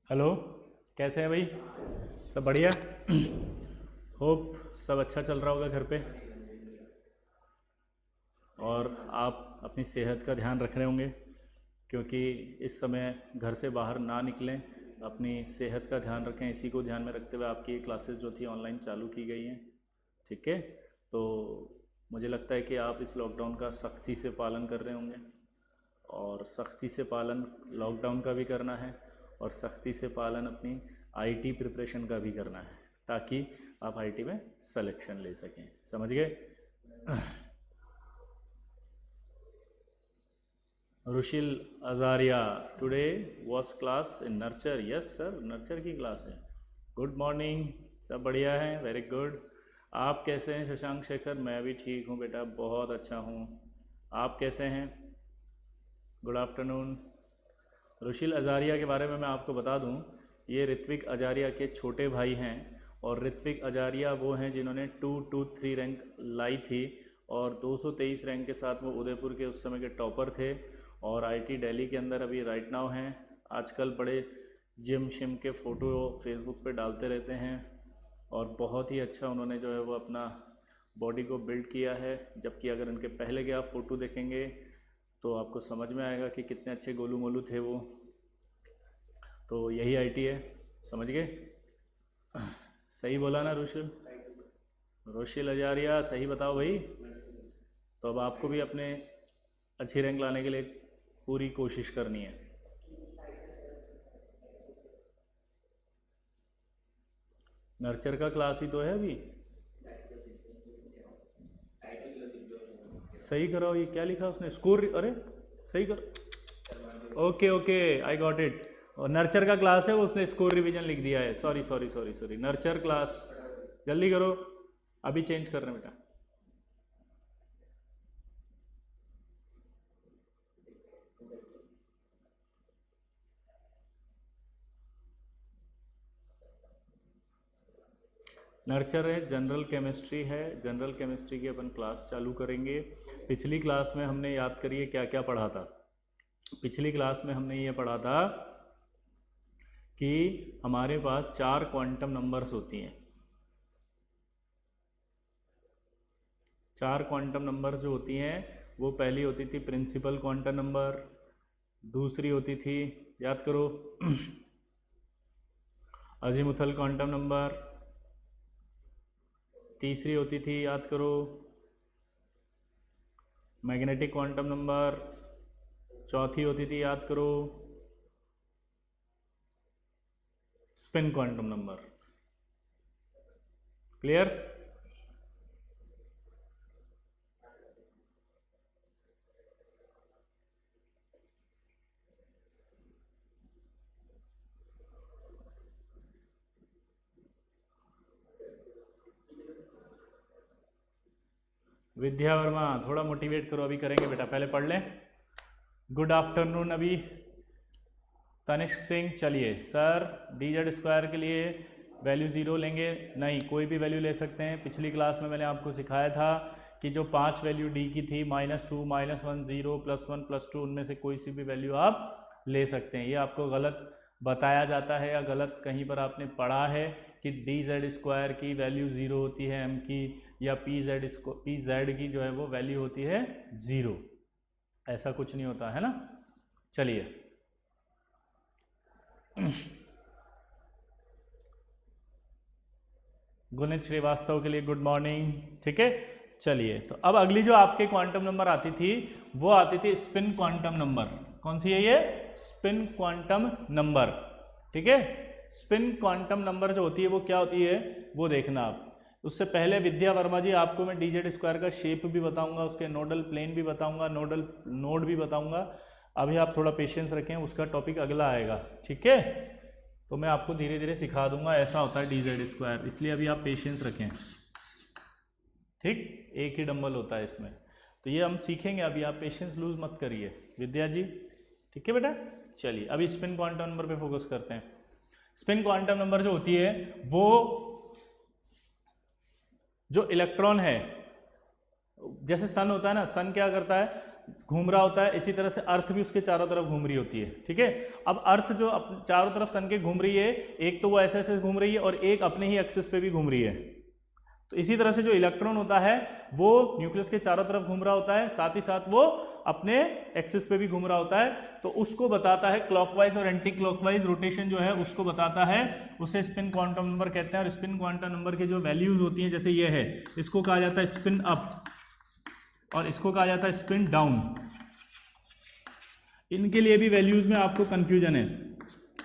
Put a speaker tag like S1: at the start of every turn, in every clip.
S1: Hello, कैसे हैं भाई? सब बढ़िया। होप सब अच्छा चल रहा होगा घर पे, और आप अपनी सेहत का ध्यान रख रहे होंगे, क्योंकि इस समय घर से बाहर ना निकलें, अपनी सेहत का ध्यान रखें। इसी को ध्यान में रखते हुए आपकी क्लासेस जो थी ऑनलाइन चालू की गई हैं, ठीक है? तो मुझे लगता है कि आप इस लॉकडाउन का सख्ती से पालन कर रहे होंगे, और सख्ती से पालन लॉकडाउन का भी करना है, और सख्ती से पालन अपनी आईटी प्रिपरेशन का भी करना है, ताकि आप आईटी में सिलेक्शन ले सकें। समझ गए? Rushil Ajaria, today was class in Nurture? Yes sir, Nurture की क्लास है। गुड मॉर्निंग, सब बढ़िया है, वेरी गुड। आप कैसे हैं शशांक शेखर? मैं भी ठीक हूँ बेटा, बहुत अच्छा हूँ। आप कैसे हैं? Good afternoon. रुशिल अजारिया के बारे में मैं आपको बता दूं, ये ऋत्विक अजारिया के छोटे भाई हैं, और ऋत्विक अजारिया वो हैं जिन्होंने 223 रैंक लाई थी, और 223 रैंक के साथ वो उदयपुर के उस समय के टॉपर थे, और आईटी दिल्ली के अंदर अभी राइट नाउ हैं। आजकल बड़े जिम शिम के फ़ोटो फेसबुक पे डालते रहते हैं, और बहुत ही अच्छा उन्होंने जो है वो अपना बॉडी को बिल्ड किया है। जबकि अगर उनके पहले के आप फ़ोटो देखेंगे तो आपको समझ में आएगा कि कितने अच्छे गोलू मोलू थे वो। तो यही आईटी है, समझ गए? सही बोला ना रुशिल? रुशिल अजारिया, सही बताओ भाई। तो अब आपको भी अपने अच्छी रैंक लाने के लिए पूरी कोशिश करनी है। नर्चर का क्लास ही तो है अभी। सही कराओ, ये क्या लिखा उसने? स्कोर, अरे सही कर। Okay okay, I got it. और नर्चर का क्लास है, उसने स्कोर रिवीजन लिख दिया है। Sorry sorry sorry sorry, nurture class जल्दी करो, अभी चेंज कर रहे हैं बेटा। नर्चर है, जनरल केमिस्ट्री है। जनरल केमिस्ट्री की अपन क्लास चालू करेंगे। पिछली क्लास में हमने याद करिए क्या क्या पढ़ा था। पिछली क्लास में हमने ये पढ़ा था कि हमारे पास 4 क्वांटम नंबर्स होती हैं। 4 क्वांटम नंबर जो होती हैं, वो पहली होती थी प्रिंसिपल क्वांटम नंबर, दूसरी होती थी, याद करो, अजीमुथल क्वांटम नंबर, तीसरी होती थी, याद करो, मैग्नेटिक क्वांटम नंबर, चौथी होती थी, याद करो, स्पिन क्वांटम नंबर। क्लियर? विद्या वर्मा, थोड़ा मोटिवेट करो, अभी करेंगे बेटा, पहले पढ़ लें। Good afternoon. अभी तनिष्क सिंह, चलिए सर, dz स्क्वायर के लिए वैल्यू 0 लेंगे? नहीं, कोई भी वैल्यू ले सकते हैं। पिछली क्लास में मैंने आपको सिखाया था कि जो 5 वैल्यू d की थी, -2, -1, 0, +1, +2, उनमें से कोई सी भी वैल्यू आप ले सकते हैं। ये आपको गलत बताया जाता है, या गलत कहीं पर आपने पढ़ा है कि dz स्क्वायर की वैल्यू 0 होती है m की, या pz की जो है वो वैल्यू होती है 0। ऐसा कुछ नहीं होता है ना। चलिए, गुणित श्रीवास्तव के लिए गुड मॉर्निंग, ठीक है। चलिए, तो अब अगली जो आपके क्वांटम नंबर आती थी, वो आती थी स्पिन क्वांटम नंबर। कौन सी है ये? स्पिन क्वांटम नंबर, ठीक है। स्पिन क्वांटम नंबर जो होती है वो क्या होती है, वो देखना आप। उससे पहले विद्या वर्मा जी, आपको मैं dz स्क्वायर का शेप भी बताऊंगा, उसके नोडल प्लेन भी बताऊंगा, नोडल नोड भी बताऊंगा। अभी आप थोड़ा पेशेंस रखें, उसका टॉपिक अगला आएगा, ठीक है। तो मैं आपको धीरे धीरे सिखा दूंगा, ऐसा होता है dz स्क्वायर, इसलिए अभी आप पेशेंस रखें, ठीक। एक ही डंबल होता है इसमें, तो ये हम सीखेंगे अभी, आप पेशेंस लूज मत करिए विद्या जी, ठीक है बेटा। चलिए, अभी स्पिन क्वांटम नंबर पे फोकस करते हैं। स्पिन क्वांटम नंबर जो होती है, वो जो इलेक्ट्रॉन है, जैसे सन होता है ना, सन क्या करता है, घूम रहा होता है, इसी तरह से अर्थ भी उसके चारों तरफ घूम रही होती है। ठीक है, अब अर्थ जो चारों तरफ सन के घूम रही है, एक तो वो ऐसे ऐसे घूम रही है और एक अपने ही एक्सिस पे भी घूम रही है। तो इसी तरह से जो इलेक्ट्रॉन होता है वो न्यूक्लियस के चारों तरफ घूम रहा होता है, साथ ही साथ वो अपने एक्सिस पे भी घूम रहा होता है। तो उसको बताता है क्लॉकवाइज और एंटी क्लॉकवाइज रोटेशन जो है उसको बताता है, उसे स्पिन क्वांटम नंबर कहते हैं। और स्पिन क्वांटम नंबर के जो वैल्यूज होती हैं, जैसे ये है, इसको कहा जाता है स्पिन अप और इसको कहा जाता है स्पिन डाउन। इनके लिए भी वैल्यूज में आपको कंफ्यूजन है।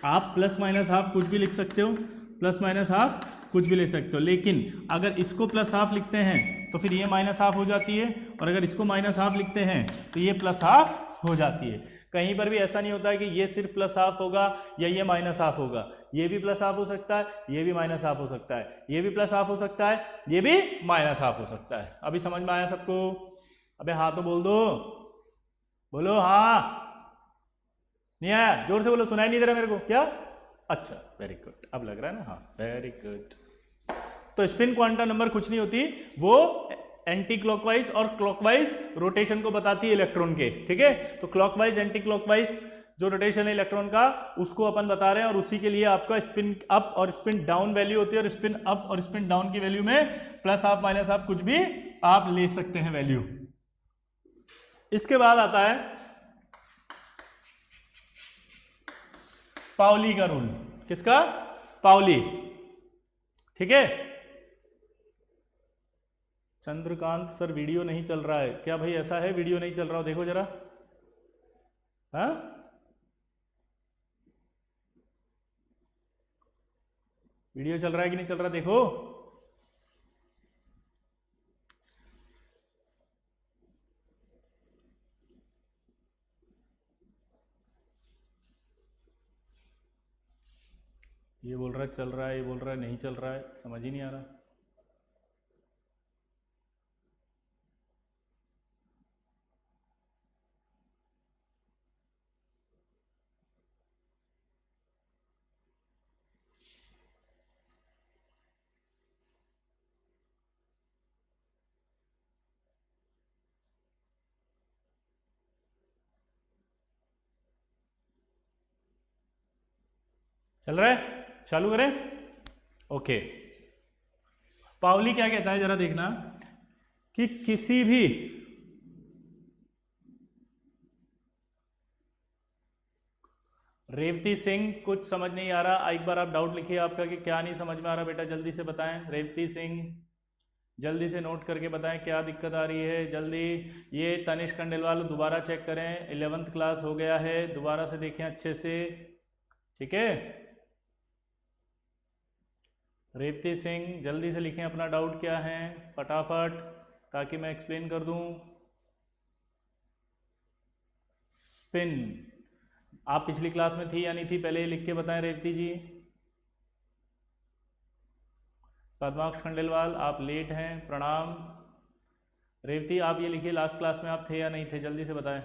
S1: आप प्लस माइनस हाफ कुछ भी लिख सकते हो, प्लस माइनस हाफ कुछ भी लिख सकते हो, लेकिन अगर इसको प्लस हाफ लिखते हैं तो फिर ये माइनस हाफ हो जाती है, और अगर इसको माइनस हाफ लिखते हैं तो ये प्लस हाफ हो जाती है। कहीं पर भी ऐसा नहीं होता है कि ये सिर्फ प्लस हाफ होगा या ये माइनस हाफ होगा, ये भी प्लस हाफ हो सकता है, ये भी माइनस हाफ हो सकता है, ये भी प्लस हाफ हो सकता है, ये भी माइनस हाफ हो सकता है। अभी समझ में आया सबको? अबे हाँ तो बोल दो, बोलो हाँ। नहीं आया? जोर से बोलो, सुनाई नहीं दे रहा मेरे को क्या? अच्छा, वेरी गुड, अब लग रहा है ना? हाँ, वेरी गुड। तो स्पिन क्वांटम नंबर कुछ नहीं होती, वो एंटी क्लॉकवाइज और क्लॉकवाइज रोटेशन को बताती है इलेक्ट्रॉन के। ठीक है, तो क्लॉकवाइज एंटी क्लॉकवाइज जो रोटेशन है इलेक्ट्रॉन का, उसको अपन बता रहे हैं, और उसी के लिए आपका स्पिन अप और स्पिन डाउन वैल्यू होती है। और स्पिन अप और स्पिन डाउन की वैल्यू में प्लस हाफ माइनस हाफ कुछ भी आप ले सकते हैं वैल्यू। इसके बाद आता है पाउली का रूल। किसका? पाउली। ठीक है, चंद्रकांत सर वीडियो नहीं चल रहा है क्या? भाई ऐसा है, वीडियो नहीं चल रहा हो, देखो जरा। हाँ, वीडियो चल रहा है कि नहीं चल रहा, देखो। ये बोल रहा है चल रहा है, ये बोल रहा है नहीं चल रहा है, समझ ही नहीं आ रहा। चल रहा है? चालू करें? ओके। पाउली क्या कहता है, जरा देखना, कि किसी भी रेवती सिंह, कुछ समझ नहीं आ रहा, एक बार आप डाउट लिखिए आपका कि क्या नहीं समझ में आ रहा बेटा, जल्दी से बताएं। रेवती सिंह जल्दी से नोट करके बताएं क्या दिक्कत आ रही है, जल्दी। ये तनिष्क खंडेलवाल दोबारा चेक करें, 11th क्लास हो गया है, दोबारा से देखें अच्छे से। ठीक है, रेवती सिंह जल्दी से लिखें अपना डाउट क्या है फटाफट, ताकि मैं एक्सप्लेन कर दूं। स्पिन, आप पिछली क्लास में थी या नहीं थी, पहले लिख के बताएं रेवती जी। पद्माक्ष खंडेलवाल आप लेट हैं, प्रणाम। रेवती आप ये लिखिए लास्ट क्लास में आप थे या नहीं थे, जल्दी से बताएं।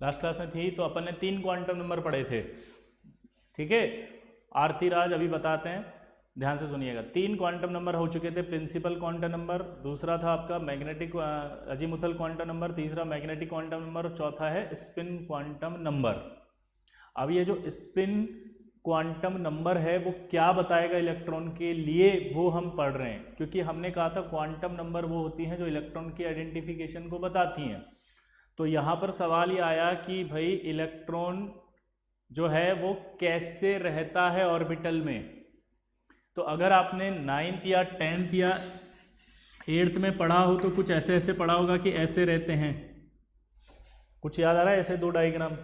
S1: लास्ट क्लास में थी तो अपन ने 3 क्वांटम नंबर पढ़े थे। ठीक है, आरती राज अभी बताते हैं, ध्यान से सुनिएगा। 3 क्वांटम नंबर हो चुके थे, प्रिंसिपल क्वांटम नंबर, दूसरा था आपका मैग्नेटिक अजीमुथल क्वांटम नंबर, तीसरा मैग्नेटिक क्वांटम नंबर, और चौथा है स्पिन क्वांटम नंबर। अब ये जो स्पिन क्वांटम नंबर है वो क्या बताएगा इलेक्ट्रॉन के लिए, वो हम पढ़ रहे हैं, क्योंकि हमने कहा था क्वांटम नंबर वो होती हैं जो इलेक्ट्रॉन की आइडेंटिफिकेशन को बताती हैं। तो यहाँ पर सवाल ये आया कि भाई इलेक्ट्रॉन जो है वो कैसे रहता है ऑर्बिटल में। तो अगर आपने 9th या 10th या 8th में पढ़ा हो तो कुछ ऐसे ऐसे पढ़ा होगा कि ऐसे रहते हैं, कुछ याद आ रहा है? ऐसे 2 डायग्राम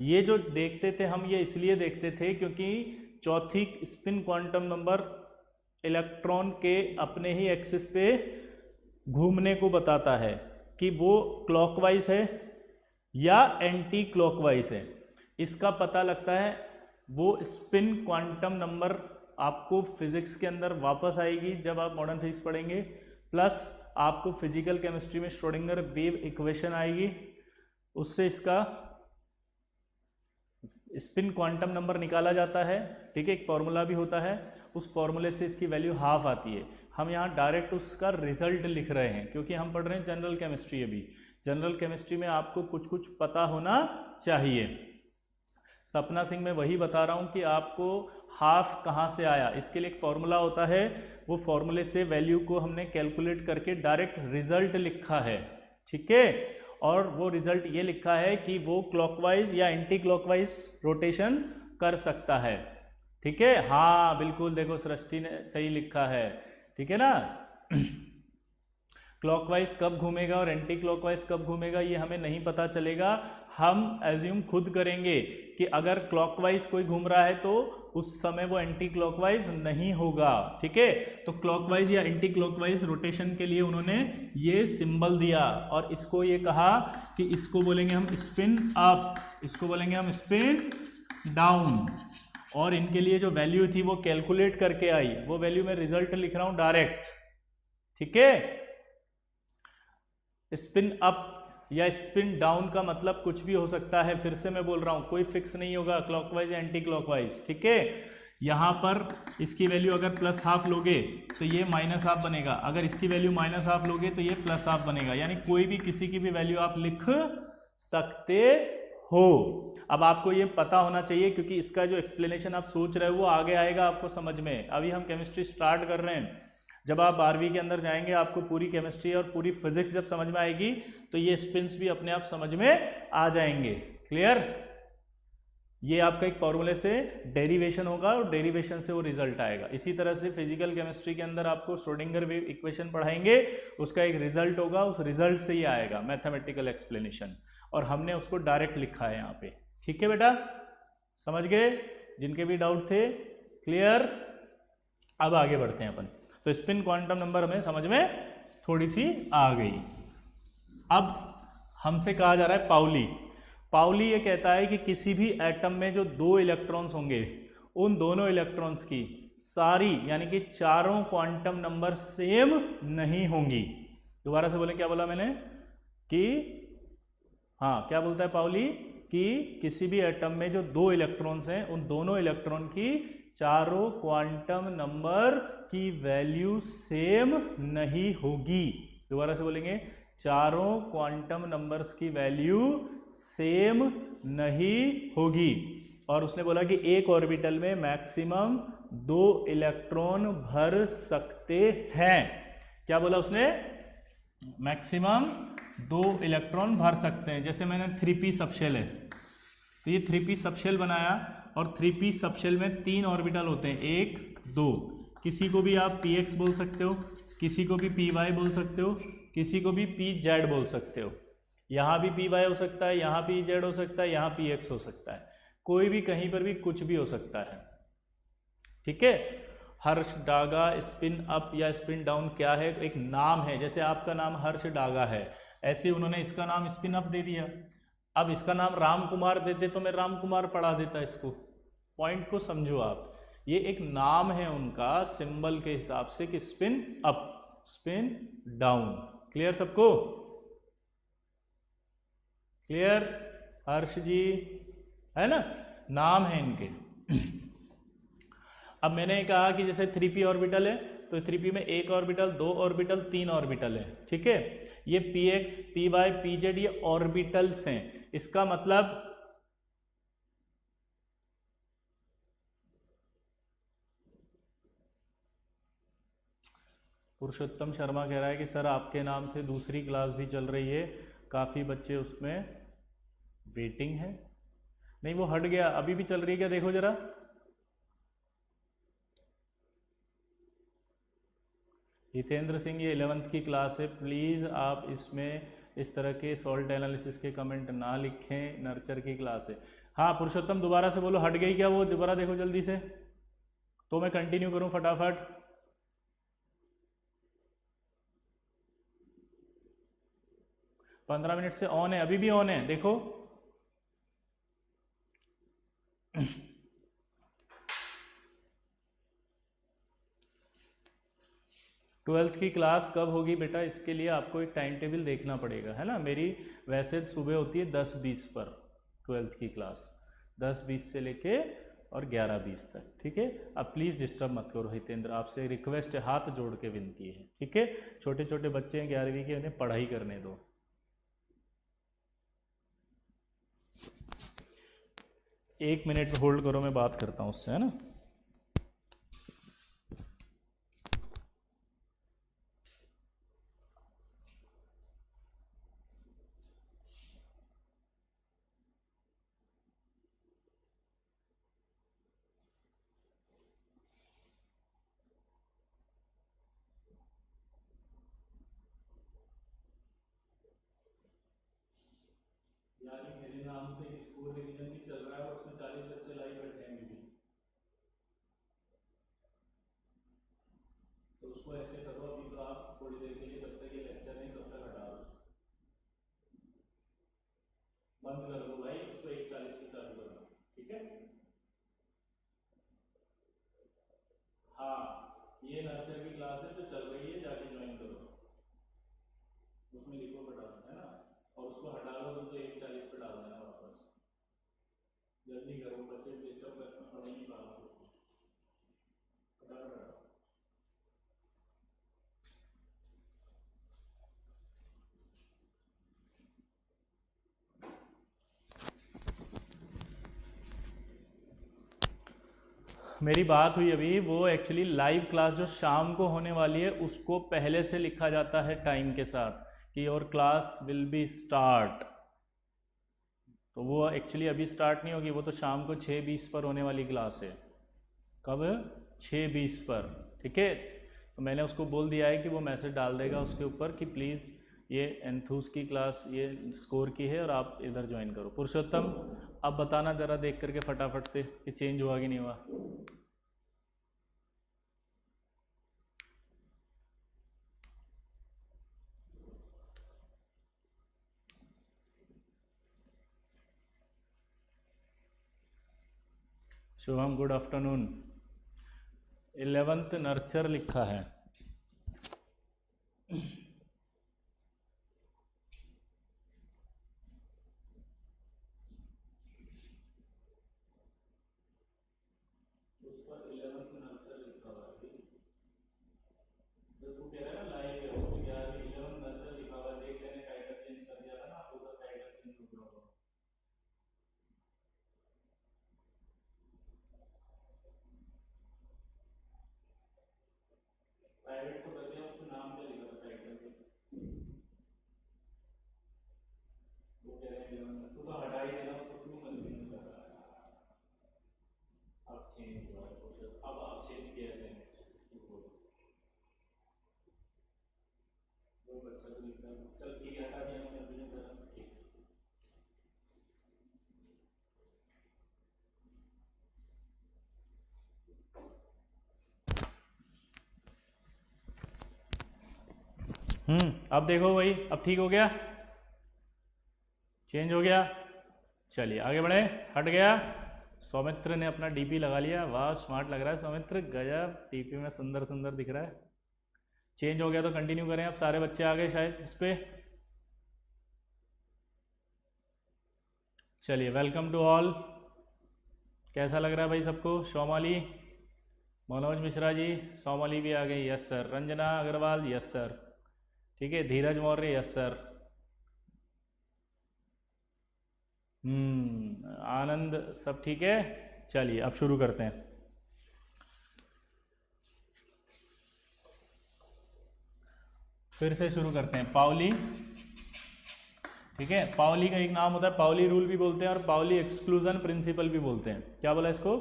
S1: ये जो देखते थे हम, ये इसलिए देखते थे क्योंकि चौथी स्पिन क्वांटम नंबर इलेक्ट्रॉन के अपने ही एक्सिस पे घूमने को बताता है कि वो क्लॉकवाइज है या एंटी क्लॉकवाइज है। इसका पता लगता है वो स्पिन क्वांटम नंबर आपको फिजिक्स के अंदर वापस आएगी जब आप मॉडर्न फिजिक्स पढ़ेंगे, प्लस आपको फिजिकल केमिस्ट्री में श्रोडिंगर वेव इक्वेशन आएगी, उससे इसका स्पिन क्वांटम नंबर निकाला जाता है, ठीक है, एक फॉर्मूला भी होता है, उस फॉर्मूले से इसकी वैल्यू हाफ आती है। हम यहाँ डायरेक्ट उसका रिजल्ट लिख रहे हैं क्योंकि हम पढ़ रहे हैं जनरल केमिस्ट्री। अभी जनरल केमिस्ट्री में आपको कुछ कुछ पता होना चाहिए। सपना सिंह मैं वही बता रहा हूँ कि आपको हाफ कहाँ से आया, इसके लिए एक फॉर्मूला होता है, वो फॉर्मूले से वैल्यू को हमने कैलकुलेट करके डायरेक्ट रिजल्ट लिखा है, ठीक है। और वो रिजल्ट ये लिखा है कि वो क्लॉकवाइज या एंटी क्लॉकवाइज रोटेशन कर सकता है, ठीक है। हाँ बिल्कुल, देखो सृष्टि ने सही लिखा है, ठीक है ना। क्लॉकवाइज कब घूमेगा और एंटी क्लॉकवाइज कब घूमेगा ये हमें नहीं पता चलेगा, हम एज्यूम खुद करेंगे कि अगर क्लॉकवाइज कोई घूम रहा है तो उस समय वो एंटी क्लॉकवाइज नहीं होगा, ठीक है। तो क्लॉकवाइज या एंटी क्लॉकवाइज रोटेशन के लिए उन्होंने ये सिंबल दिया और इसको ये कहा कि इसको बोलेंगे हम स्पिन अप, इसको बोलेंगे हम स्पिन डाउन। और इनके लिए जो वैल्यू थी वो कैलकुलेट करके आई, वो वैल्यू मैं रिजल्ट लिख रहा हूं डायरेक्ट, ठीक है। स्पिन अप या स्पिन डाउन का मतलब कुछ भी हो सकता है, फिर से मैं बोल रहा हूं, कोई फिक्स नहीं होगा क्लॉकवाइज या एंटी क्लॉकवाइज, ठीक है। यहां पर इसकी वैल्यू अगर प्लस हाफ लोगे तो ये माइनस हाफ बनेगा, अगर इसकी वैल्यू माइनस हाफ लोगे तो ये प्लस हाफ बनेगा, यानी कोई भी किसी की भी वैल्यू आप लिख सकते हो। अब आपको ये पता होना चाहिए क्योंकि इसका जो एक्सप्लेनेशन आप सोच रहे हो वो आगे आएगा आपको समझ में। अभी हम केमिस्ट्री स्टार्ट कर रहे हैं, जब आप 12वीं के अंदर जाएंगे आपको पूरी केमिस्ट्री और पूरी फिजिक्स जब समझ में आएगी तो ये स्पिन्स भी अपने आप समझ में आ जाएंगे। क्लियर? ये आपका एक फॉर्मूले से डेरिवेशन होगा और डेरिवेशन से वो रिजल्ट आएगा। इसी तरह से फिजिकल केमिस्ट्री के अंदर आपको श्रोडिंगर वेव इक्वेशन पढ़ाएंगे, उसका एक रिजल्ट होगा, उस रिजल्ट से ही आएगा मैथमेटिकल एक्सप्लेनेशन, और हमने उसको डायरेक्ट लिखा है यहाँ पे, ठीक है बेटा, समझ गए? जिनके भी डाउट थे क्लियर? अब आगे बढ़ते हैं अपन। तो स्पिन क्वांटम नंबर हमें समझ में थोड़ी सी आ गई। अब हमसे कहा जा रहा है पाउली। पाउली ये कहता है कि किसी भी एटम में जो 2 इलेक्ट्रॉन्स होंगे उन दोनों इलेक्ट्रॉन्स की सारी यानी कि चारों क्वांटम नंबर सेम नहीं होंगी। दोबारा से बोले, क्या बोला मैंने? कि हाँ, क्या बोलता है पाउली? कि किसी भी एटम में जो 2 इलेक्ट्रॉन्स हैं उन दोनों इलेक्ट्रॉन की चारों क्वांटम नंबर की वैल्यू सेम नहीं होगी। दोबारा से बोलेंगे, चारों क्वांटम नंबर्स की वैल्यू सेम नहीं होगी। और उसने बोला कि एक ऑर्बिटल में मैक्सिमम 2 इलेक्ट्रॉन भर सकते हैं। क्या बोला उसने? मैक्सिमम 2 इलेक्ट्रॉन भर सकते हैं। जैसे मैंने 3p सबशेल है, तो ये 3p सबशेल बनाया और 3p सबशेल में 3 ऑर्बिटल होते हैं, 1 2। किसी को भी आप px बोल सकते हो, किसी को भी py बोल सकते हो, किसी को भी pz बोल सकते हो। यहाँ भी py हो सकता है, यहाँ pz हो सकता है, यहाँ px हो सकता है, कोई भी कहीं पर भी कुछ भी हो सकता है, ठीक है। हर्ष डागा स्पिन अप या स्पिन डाउन क्या है? एक नाम है। जैसे आपका नाम हर्ष डागा है, ऐसे उन्होंने इसका नाम स्पिन अप दे दिया। अब इसका नाम राम कुमार देते तो मैं राम कुमार पढ़ा देता इसको। पॉइंट को समझो आप, ये एक नाम है उनका सिंबल के हिसाब से कि spin up spin down. Clear सबको? क्लियर? हर्ष जी है ना, नाम है इनके। अब मैंने कहा कि जैसे 3p ऑर्बिटल है तो 3p में 1 ऑर्बिटल, 2 ऑर्बिटल, 3 ऑर्बिटल है, ठीक है। ये px, py, pz ये ऑर्बिटल्स हैं। इसका मतलब पुरुषोत्तम शर्मा कह रहा है कि सर आपके नाम से दूसरी क्लास भी चल रही है, काफ़ी बच्चे उसमें वेटिंग है। नहीं, वो हट गया, अभी भी चल रही है क्या? देखो जरा। हितेंद्र सिंह, ये 11th की क्लास है, प्लीज़ आप इसमें इस तरह के सॉल्ट एनालिसिस के कमेंट ना लिखें, नर्चर की क्लास है। हाँ पुरुषोत्तम, दोबारा से बोलो, हट गई क्या वो? दोबारा देखो जल्दी से, तो मैं कंटिन्यू करूं फटाफट। पंद्रह मिनट से ऑन है, अभी भी ऑन है, देखो। 12th की क्लास कब होगी बेटा, इसके लिए आपको एक टाइम टेबल देखना पड़ेगा, है ना। मेरी वैसे सुबह होती है 10:20 पर 12th की क्लास, 10:20 से लेके और 11:20 तक, ठीक है। अब प्लीज़ डिस्टर्ब मत करो हितेंद्र, आपसे रिक्वेस्ट है, हाथ जोड़ के विनती है, ठीक है। छोटे छोटे बच्चे हैं 11वीं के, उन्हें पढ़ाई करने दो। एक मिनट होल्ड करो, मैं बात करता हूँ उससे, है ना। यानी मेरे नाम से स्कूल रिवीजन भी चल रहा है और उसमें 40 बच्चे लाइव बैठे हैं भी, तो उसको ऐसे करो, अभी तो आप थोड़ी देर के लिए, जब तक ये लेक्चर नहीं तब तक हटा दो, बंद कर दो भाई, उसको 1:40 पे चालू करना, ठीक है। हाँ, ये नर्सरी की क्लास है जो चल रही है, जाके ज्वाइन करो, उसमें लिखो फटाफट, है ना, और उसको हटा लो तो 1:40 पे डाल देना वापस, जल्दी करो, बच्चे डिस्टर्ब करना, पढ़ नहीं पा रहा हूँ, फटाफट हटाओ। मेरी बात हुई अभी, वो एक्चुअली लाइव क्लास जो शाम को होने वाली है उसको पहले से लिखा जाता है टाइम के साथ कि your class will be start, तो वो एक्चुअली अभी स्टार्ट नहीं होगी, वो तो शाम को 6:20 पर होने वाली क्लास है। कब? 6:20 पर, ठीक है। तो मैंने उसको बोल दिया है कि वो मैसेज डाल देगा उसके ऊपर कि प्लीज़ ये एंथूस की क्लास ये स्कोर की है और आप इधर ज्वाइन करो। पुरुषोत्तम, अब बताना ज़रा देख करके फटाफट से कि चेंज हुआ कि नहीं हुआ। Shubham, good afternoon. 11th nurture लिखा है। प्राइवेट तो कर दिया, उसमें नाम क्या लिखा था टाइटल पे, वो कह रहे हैं तू तो हटा ही देना उसको, क्यों कंटिन्यू कर रहा है। अब चेंज हुआ है कुछ, अब आप चेंज किया है वो बच्चा तो लिख रहा है, चल ठीक है हटा दिया, मैं कंटिन्यू कर रहा हूँ, ठीक है। अब देखो भाई, अब ठीक हो गया, चेंज हो गया। चलिए आगे बढ़े, हट गया। सौमित्र ने अपना डीपी लगा लिया, वाह स्मार्ट लग रहा है सौमित्र, गजब, डीपी में सुंदर सुंदर दिख रहा है। चेंज हो गया तो कंटिन्यू करें, अब सारे बच्चे आ गए शायद इस पे। चलिए, वेलकम टू ऑल। कैसा लग रहा है भाई सबको? सोमाली, मनोज मिश्रा जी, सोमाली भी आ गई, yes sir. Ranjana Agarwal, yes sir, ठीक है। Dheeraj Maurya, yes sir. आनंद, सब ठीक है। चलिए अब शुरू करते हैं। फिर से शुरू करते हैं। पाउली, ठीक है। पाउली का एक नाम होता है, पाउली रूल भी बोलते हैं और पाउली एक्सक्लूजन प्रिंसिपल भी बोलते हैं। क्या बोला इसको?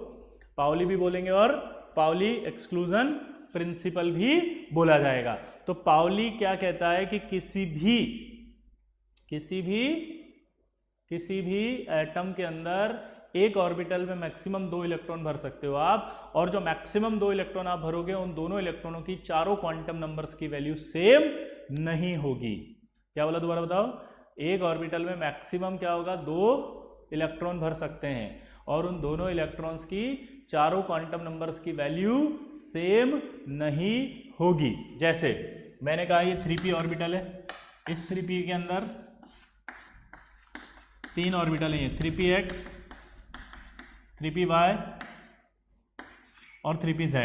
S1: पाउली भी बोलेंगे और पाउली एक्सक्लूजन प्रिंसिपल भी बोला जाएगा। तो पाउली क्या कहता है कि किसी भी एटम के अंदर एक ऑर्बिटल में मैक्सिमम 2 इलेक्ट्रॉन भर सकते हो आप, और जो मैक्सिमम 2 इलेक्ट्रॉन आप भरोगे उन दोनों इलेक्ट्रॉनों की चारों क्वांटम नंबर्स की वैल्यू सेम नहीं होगी। क्या बोला, दोबारा बताओ? एक ऑर्बिटल में मैक्सिमम क्या होगा? 2 इलेक्ट्रॉन भर सकते हैं, और उन दोनों इलेक्ट्रॉन्स की चारों क्वांटम नंबर्स की वैल्यू सेम नहीं होगी। जैसे मैंने कहा ये 3p ऑर्बिटल है, इस 3p के अंदर 3 ऑर्बिटल हैं, 3px, 3py और 3pz।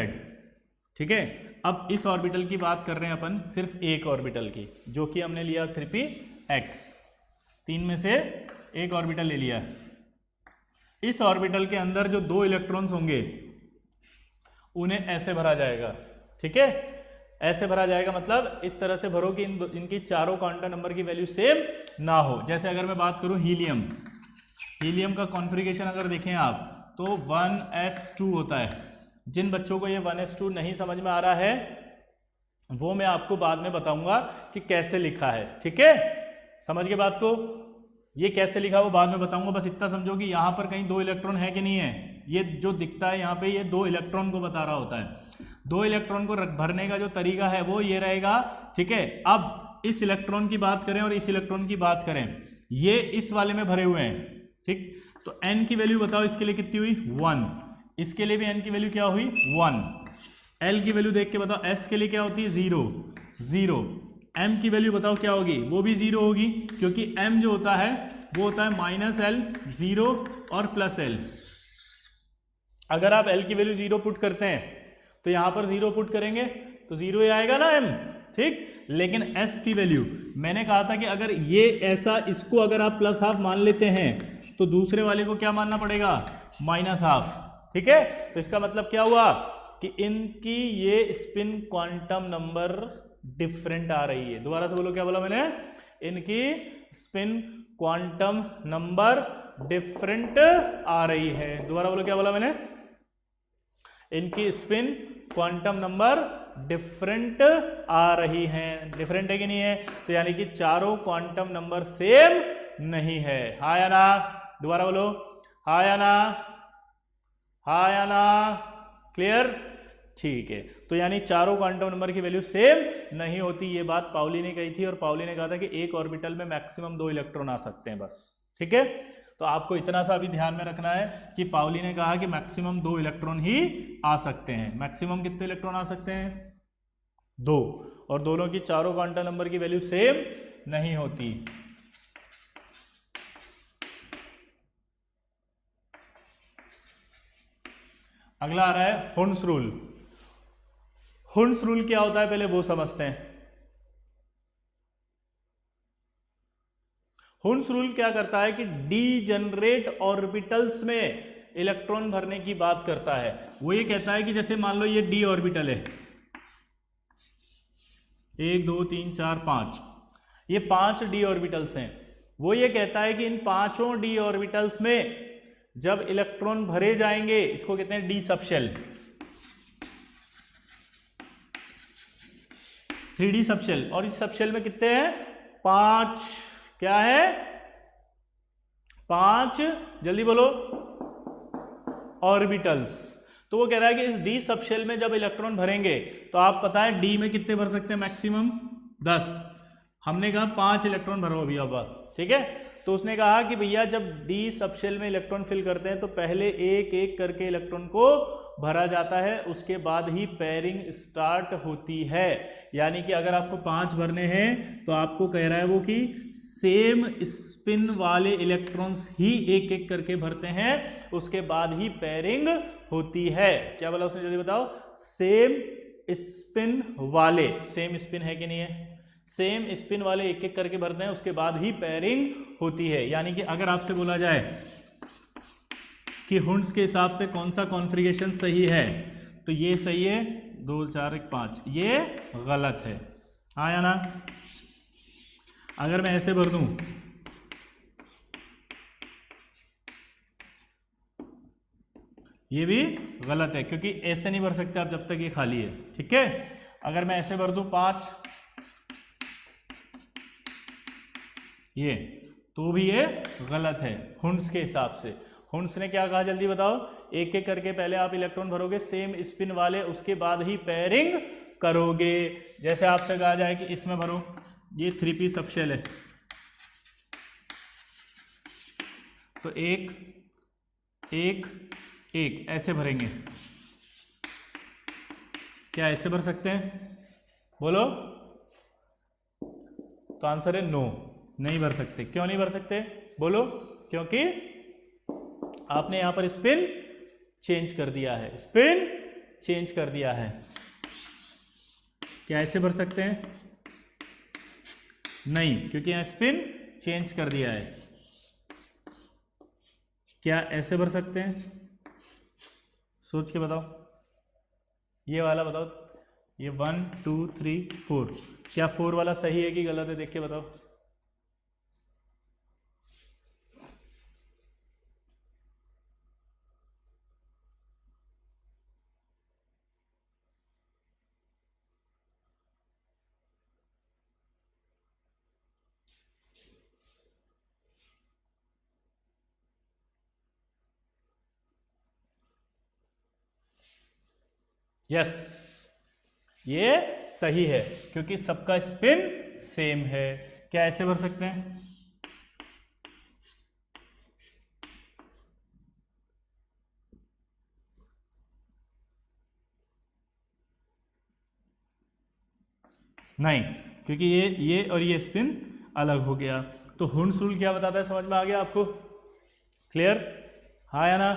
S1: ठीक है, अब इस ऑर्बिटल की बात कर रहे हैं अपन सिर्फ एक ऑर्बिटल की, जो कि हमने लिया 3px, 3 में से एक ऑर्बिटल ले लिया। इस ऑर्बिटल के अंदर जो 2 इलेक्ट्रॉन्स होंगे उन्हें ऐसे भरा जाएगा। ठीक है, ऐसे भरा जाएगा मतलब इस तरह से भरो कि इनकी चारों क्वांटम नंबर की वैल्यू सेम ना हो। जैसे अगर मैं बात करूं हीलियम का कॉन्फ़िगरेशन अगर देखें आप तो 1s2 होता है। जिन बच्चों को ये 1s2 नहीं समझ में आ रहा है वो मैं आपको बाद में बताऊंगा कि कैसे लिखा है। ठीक है, समझ के बात को, ये कैसे लिखा वो बाद में बताऊंगा। बस इतना समझो कि यहाँ पर कहीं 2 इलेक्ट्रॉन है कि नहीं है। ये जो दिखता है यहाँ पे ये 2 इलेक्ट्रॉन को बता रहा होता है। 2 इलेक्ट्रॉन को भरने का जो तरीका है वो ये रहेगा। ठीक है, अब इस इलेक्ट्रॉन की बात करें और इस इलेक्ट्रॉन की बात करें, ये इस वाले में भरे हुए हैं। ठीक, तो n की वैल्यू बताओ इसके लिए कितनी हुई 1, इसके लिए भी n की वैल्यू क्या हुई 1। l की वैल्यू देख के बताओ s के लिए क्या होती है 0। m की वैल्यू बताओ क्या होगी, वो भी 0 होगी, क्योंकि m जो होता है वो होता है -l, 0 और +l। अगर आप l की वैल्यू 0 पुट करते हैं तो यहां पर 0 पुट करेंगे तो 0 ही आएगा ना m। ठीक, लेकिन s की वैल्यू मैंने कहा था कि अगर ये ऐसा, इसको अगर आप +½ मान लेते हैं तो दूसरे वाले को क्या मानना पड़ेगा -½ ठीक है, तो इसका मतलब क्या हुआ कि इनकी ये स्पिन क्वांटम नंबर डिफरेंट आ रही है। दोबारा से बोलो, क्या बोला मैंने, इनकी स्पिन क्वांटम नंबर डिफरेंट आ रही है। दोबारा बोलो, क्या बोला मैंने, इनकी स्पिन क्वांटम नंबर डिफरेंट आ रही हैं। डिफरेंट है कि नहीं है, तो यानी कि चारों क्वांटम नंबर सेम नहीं है। हाँ या ना, दोबारा बोलो, हाँ या ना, हाँ या ना, क्लियर। ठीक है, तो यानी चारों क्वांटम नंबर की वैल्यू सेम नहीं होती। ये बात पाउली ने कही थी, और पाउली ने कहा था कि एक ऑर्बिटल में मैक्सिमम 2 इलेक्ट्रॉन आ सकते हैं बस। ठीक है, तो आपको इतना सा भी ध्यान में रखना है कि पाउली ने कहा कि मैक्सिमम 2 इलेक्ट्रॉन ही आ सकते हैं। मैक्सिमम कितने इलेक्ट्रॉन आ सकते हैं 2, और दोनों की चारों क्वांटम नंबर की वैल्यू सेम नहीं होती। अगला आ रहा है हुंड्स रूल। हुंड्स रूल क्या होता है पहले वो समझते हैं। हुंड्स रूल क्या करता है कि डीजेनरेट ऑर्बिटल्स में इलेक्ट्रॉन भरने की बात करता है। वो ये कहता है कि जैसे मान लो ये डी ऑर्बिटल है, 1 2 3 4 5, ये 5 डी ऑर्बिटल्स हैं। वो ये कहता है कि इन 5 डी ऑर्बिटल्स में जब इलेक्ट्रॉन भरे जाएंगे, इसको कहते हैं डी सबशेल, 3D सबशेल, और इस सबशेल में कितने हैं 5, क्या है 5, जल्दी बोलो, ऑर्बिटल्स। तो वो कह रहा है कि इस डी सबशेल में जब इलेक्ट्रॉन भरेंगे तो आप पता है डी में कितने भर सकते हैं मैक्सिमम 10। हमने कहा 5 इलेक्ट्रॉन भरो अभी अब, ठीक है। तो उसने कहा कि भैया जब डी सबशेल में इलेक्ट्रॉन फिल करते हैं तो पहले एक एक करके इलेक्ट्रॉन को भरा जाता है, उसके बाद ही पेयरिंग स्टार्ट होती है। यानी कि अगर आपको 5 भरने हैं तो आपको कह रहा है वो कि सेम स्पिन वाले इलेक्ट्रॉन्स ही एक एक करके भरते हैं, उसके बाद ही पेयरिंग होती है। क्या बोला उसने, जल्दी बताओ। सेम स्पिन वाले, सेम स्पिन है कि नहीं है, सेम स्पिन वाले एक एक करके भरते हैं, उसके बाद ही पेयरिंग होती है। यानी कि अगर आपसे बोला जाए कि हुंड्स के हिसाब से कौन सा कॉन्फ़िगरेशन सही है, तो ये सही है 2 4 1 5, ये गलत है। हाँ या ना। अगर मैं ऐसे भर दूं, ये भी गलत है, क्योंकि ऐसे नहीं भर सकते आप जब तक ये खाली है, ठीक है। अगर मैं ऐसे भर दूं 5, ये तो भी ये गलत है हुंड्स के हिसाब से। हुंड्स ने क्या कहा, जल्दी बताओ। एक एक करके पहले आप इलेक्ट्रॉन भरोगे सेम स्पिन वाले, उसके बाद ही पेयरिंग करोगे। जैसे आपसे कहा जाए कि इसमें भरो, ये 3p सबशेल है, तो 1 एक एक ऐसे भरेंगे, क्या ऐसे भर सकते हैं? बोलो। तो आंसर है नो, नहीं भर सकते। क्यों नहीं भर सकते? बोलो। क्योंकि आपने यहां पर स्पिन चेंज कर दिया है, स्पिन चेंज कर दिया है। क्या ऐसे भर सकते हैं? नहीं, क्योंकि यहां स्पिन चेंज कर दिया है। क्या ऐसे भर सकते हैं? सोच के बताओ, ये वाला बताओ, ये 1 2 3 4, क्या 4 वाला सही है कि गलत है? देख के बताओ। यस, ये सही है क्योंकि सबका स्पिन सेम है। क्या ऐसे भर सकते हैं? नहीं, क्योंकि ये और ये स्पिन अलग हो गया। तो हुंड्स रूल क्या बताता है? समझ में आ गया आपको? क्लियर? हाँ या ना?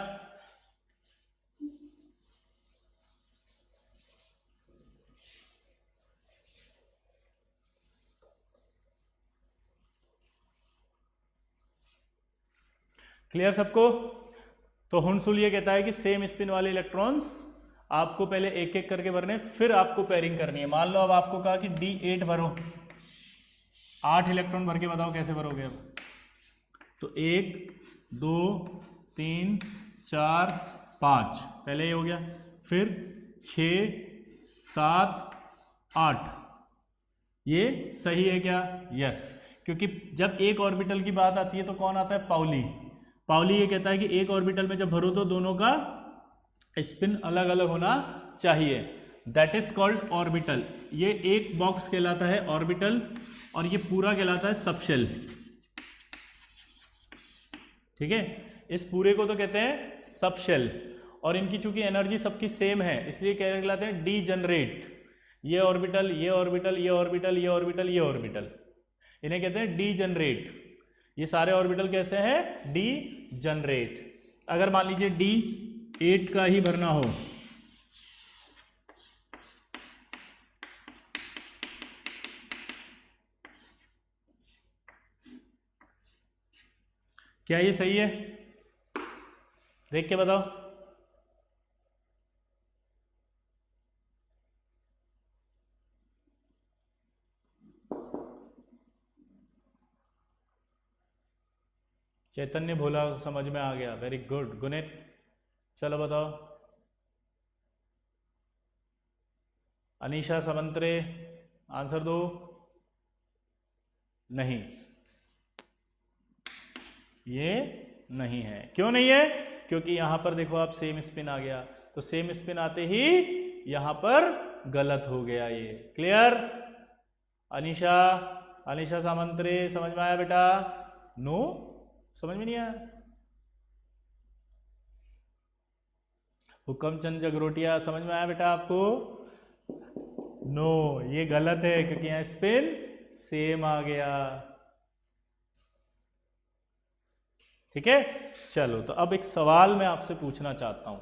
S1: क्लियर सबको? तो हुंड्स रूल ये कहता है कि सेम स्पिन वाले इलेक्ट्रॉन्स आपको पहले एक एक करके भरने, फिर आपको पेयरिंग करनी है। मान लो अब आपको कहा कि D8 भरो, 8 इलेक्ट्रॉन भर के बताओ कैसे भरोगे अब? तो 1 2 3 4 5, पहले ये हो गया, फिर 6 7 8। ये सही है क्या? यस, क्योंकि जब एक ऑर्बिटल की बात आती है तो कौन आता है? पाउली। पाउली ये कहता है कि एक ऑर्बिटल में जब भरो तो दोनों का स्पिन अलग अलग होना चाहिए। That is called orbital. ये एक बॉक्स कहलाता है ऑर्बिटल और ये पूरा कहलाता है सबशेल। ठीक है, इस पूरे को तो कहते हैं सबशेल। और इनकी चूंकि एनर्जी सबकी सेम है इसलिए क्या कहलाते हैं? D generate. ये ऑर्बिटल, ये ऑर्बिटल, ये ऑर्बिटल, ये ऑर्बिटल, ये ऑर्बिटल, इन्हें कहते हैं डी जनरेट। ये सारे ऑर्बिटल कैसे हैं? D generate. अगर मान लीजिए D8 का ही भरना हो, क्या ये सही है? देख के बताओ। चैतन्य भोला समझ में आ गया, वेरी गुड। गुणित, चलो बताओ। अनीशा समंतरे, आंसर दो। नहीं, ये नहीं है। क्यों नहीं है? क्योंकि यहां पर देखो आप, सेम स्पिन आ गया, तो सेम स्पिन आते ही यहां पर गलत हो गया ये। क्लियर? अनीशा, अनीशा सामंतरे, समझ में आया बेटा? नो, समझ में नहीं आया? हुक्मचंद जगरोटिया, समझ में आया बेटा आपको? नो, ये गलत है क्योंकि यहां स्पिन सेम आ गया। ठीक है, चलो तो अब एक सवाल मैं आपसे पूछना चाहता हूं।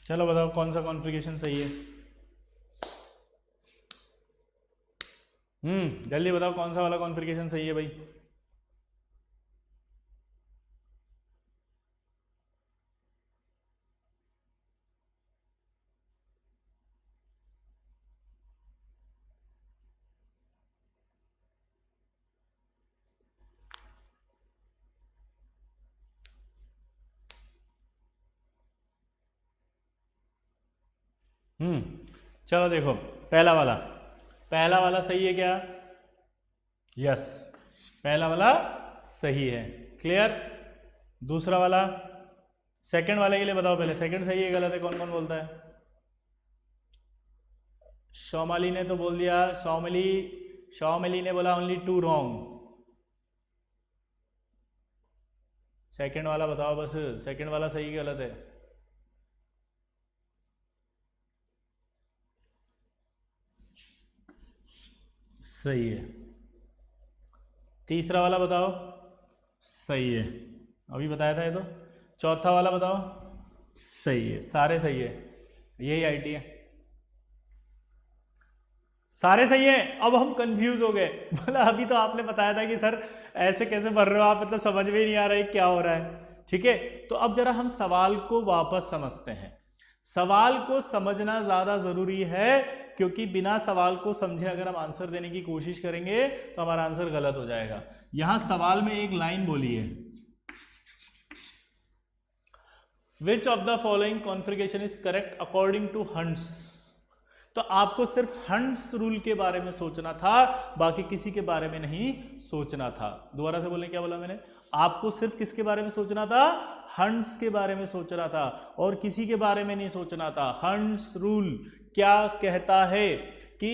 S1: चलो बताओ कौन सा कॉन्फ़िगरेशन सही है। जल्दी बताओ कौन सा वाला कॉन्फ़िगरेशन सही है भाई। चलो देखो, पहला वाला सही है क्या? यस, पहला वाला सही है। क्लियर? दूसरा वाला, सेकंड वाले के लिए बताओ पहले, सेकंड सही है गलत है, कौन कौन बोलता है? शौमाली ने तो बोल दिया, शौमली ने बोला ओनली 2 रॉन्ग। सेकंड वाला बताओ बस, सेकंड वाला सही है गलत है? सही है। तीसरा वाला बताओ, सही है, अभी बताया था ये तो। चौथा वाला बताओ, सही है, सारे सही है, यही आईटी है, सारे सही है। अब हम कंफ्यूज हो गए, बोला अभी तो आपने बताया था कि सर ऐसे कैसे भर रहे हो आप, मतलब समझ में ही नहीं आ रहा है क्या हो रहा है। ठीक है, तो अब जरा हम सवाल को वापस समझते हैं। सवाल को समझना ज्यादा जरूरी है, क्योंकि बिना सवाल को समझे अगर हम आंसर देने की कोशिश करेंगे तो हमारा आंसर गलत हो जाएगा। यहां सवाल में एक लाइन बोली है, which of the following configuration is correct according to Hund's. तो आपको सिर्फ हंट्स रूल के बारे में सोचना था, बाकी किसी के बारे में नहीं सोचना था। दोबारा से बोलें, क्या बोला मैंने? आपको सिर्फ किसके बारे में सोचना था? हंट्स के बारे में सोचना था, और किसी के बारे में नहीं सोचना था। हंट्स रूल क्या कहता है कि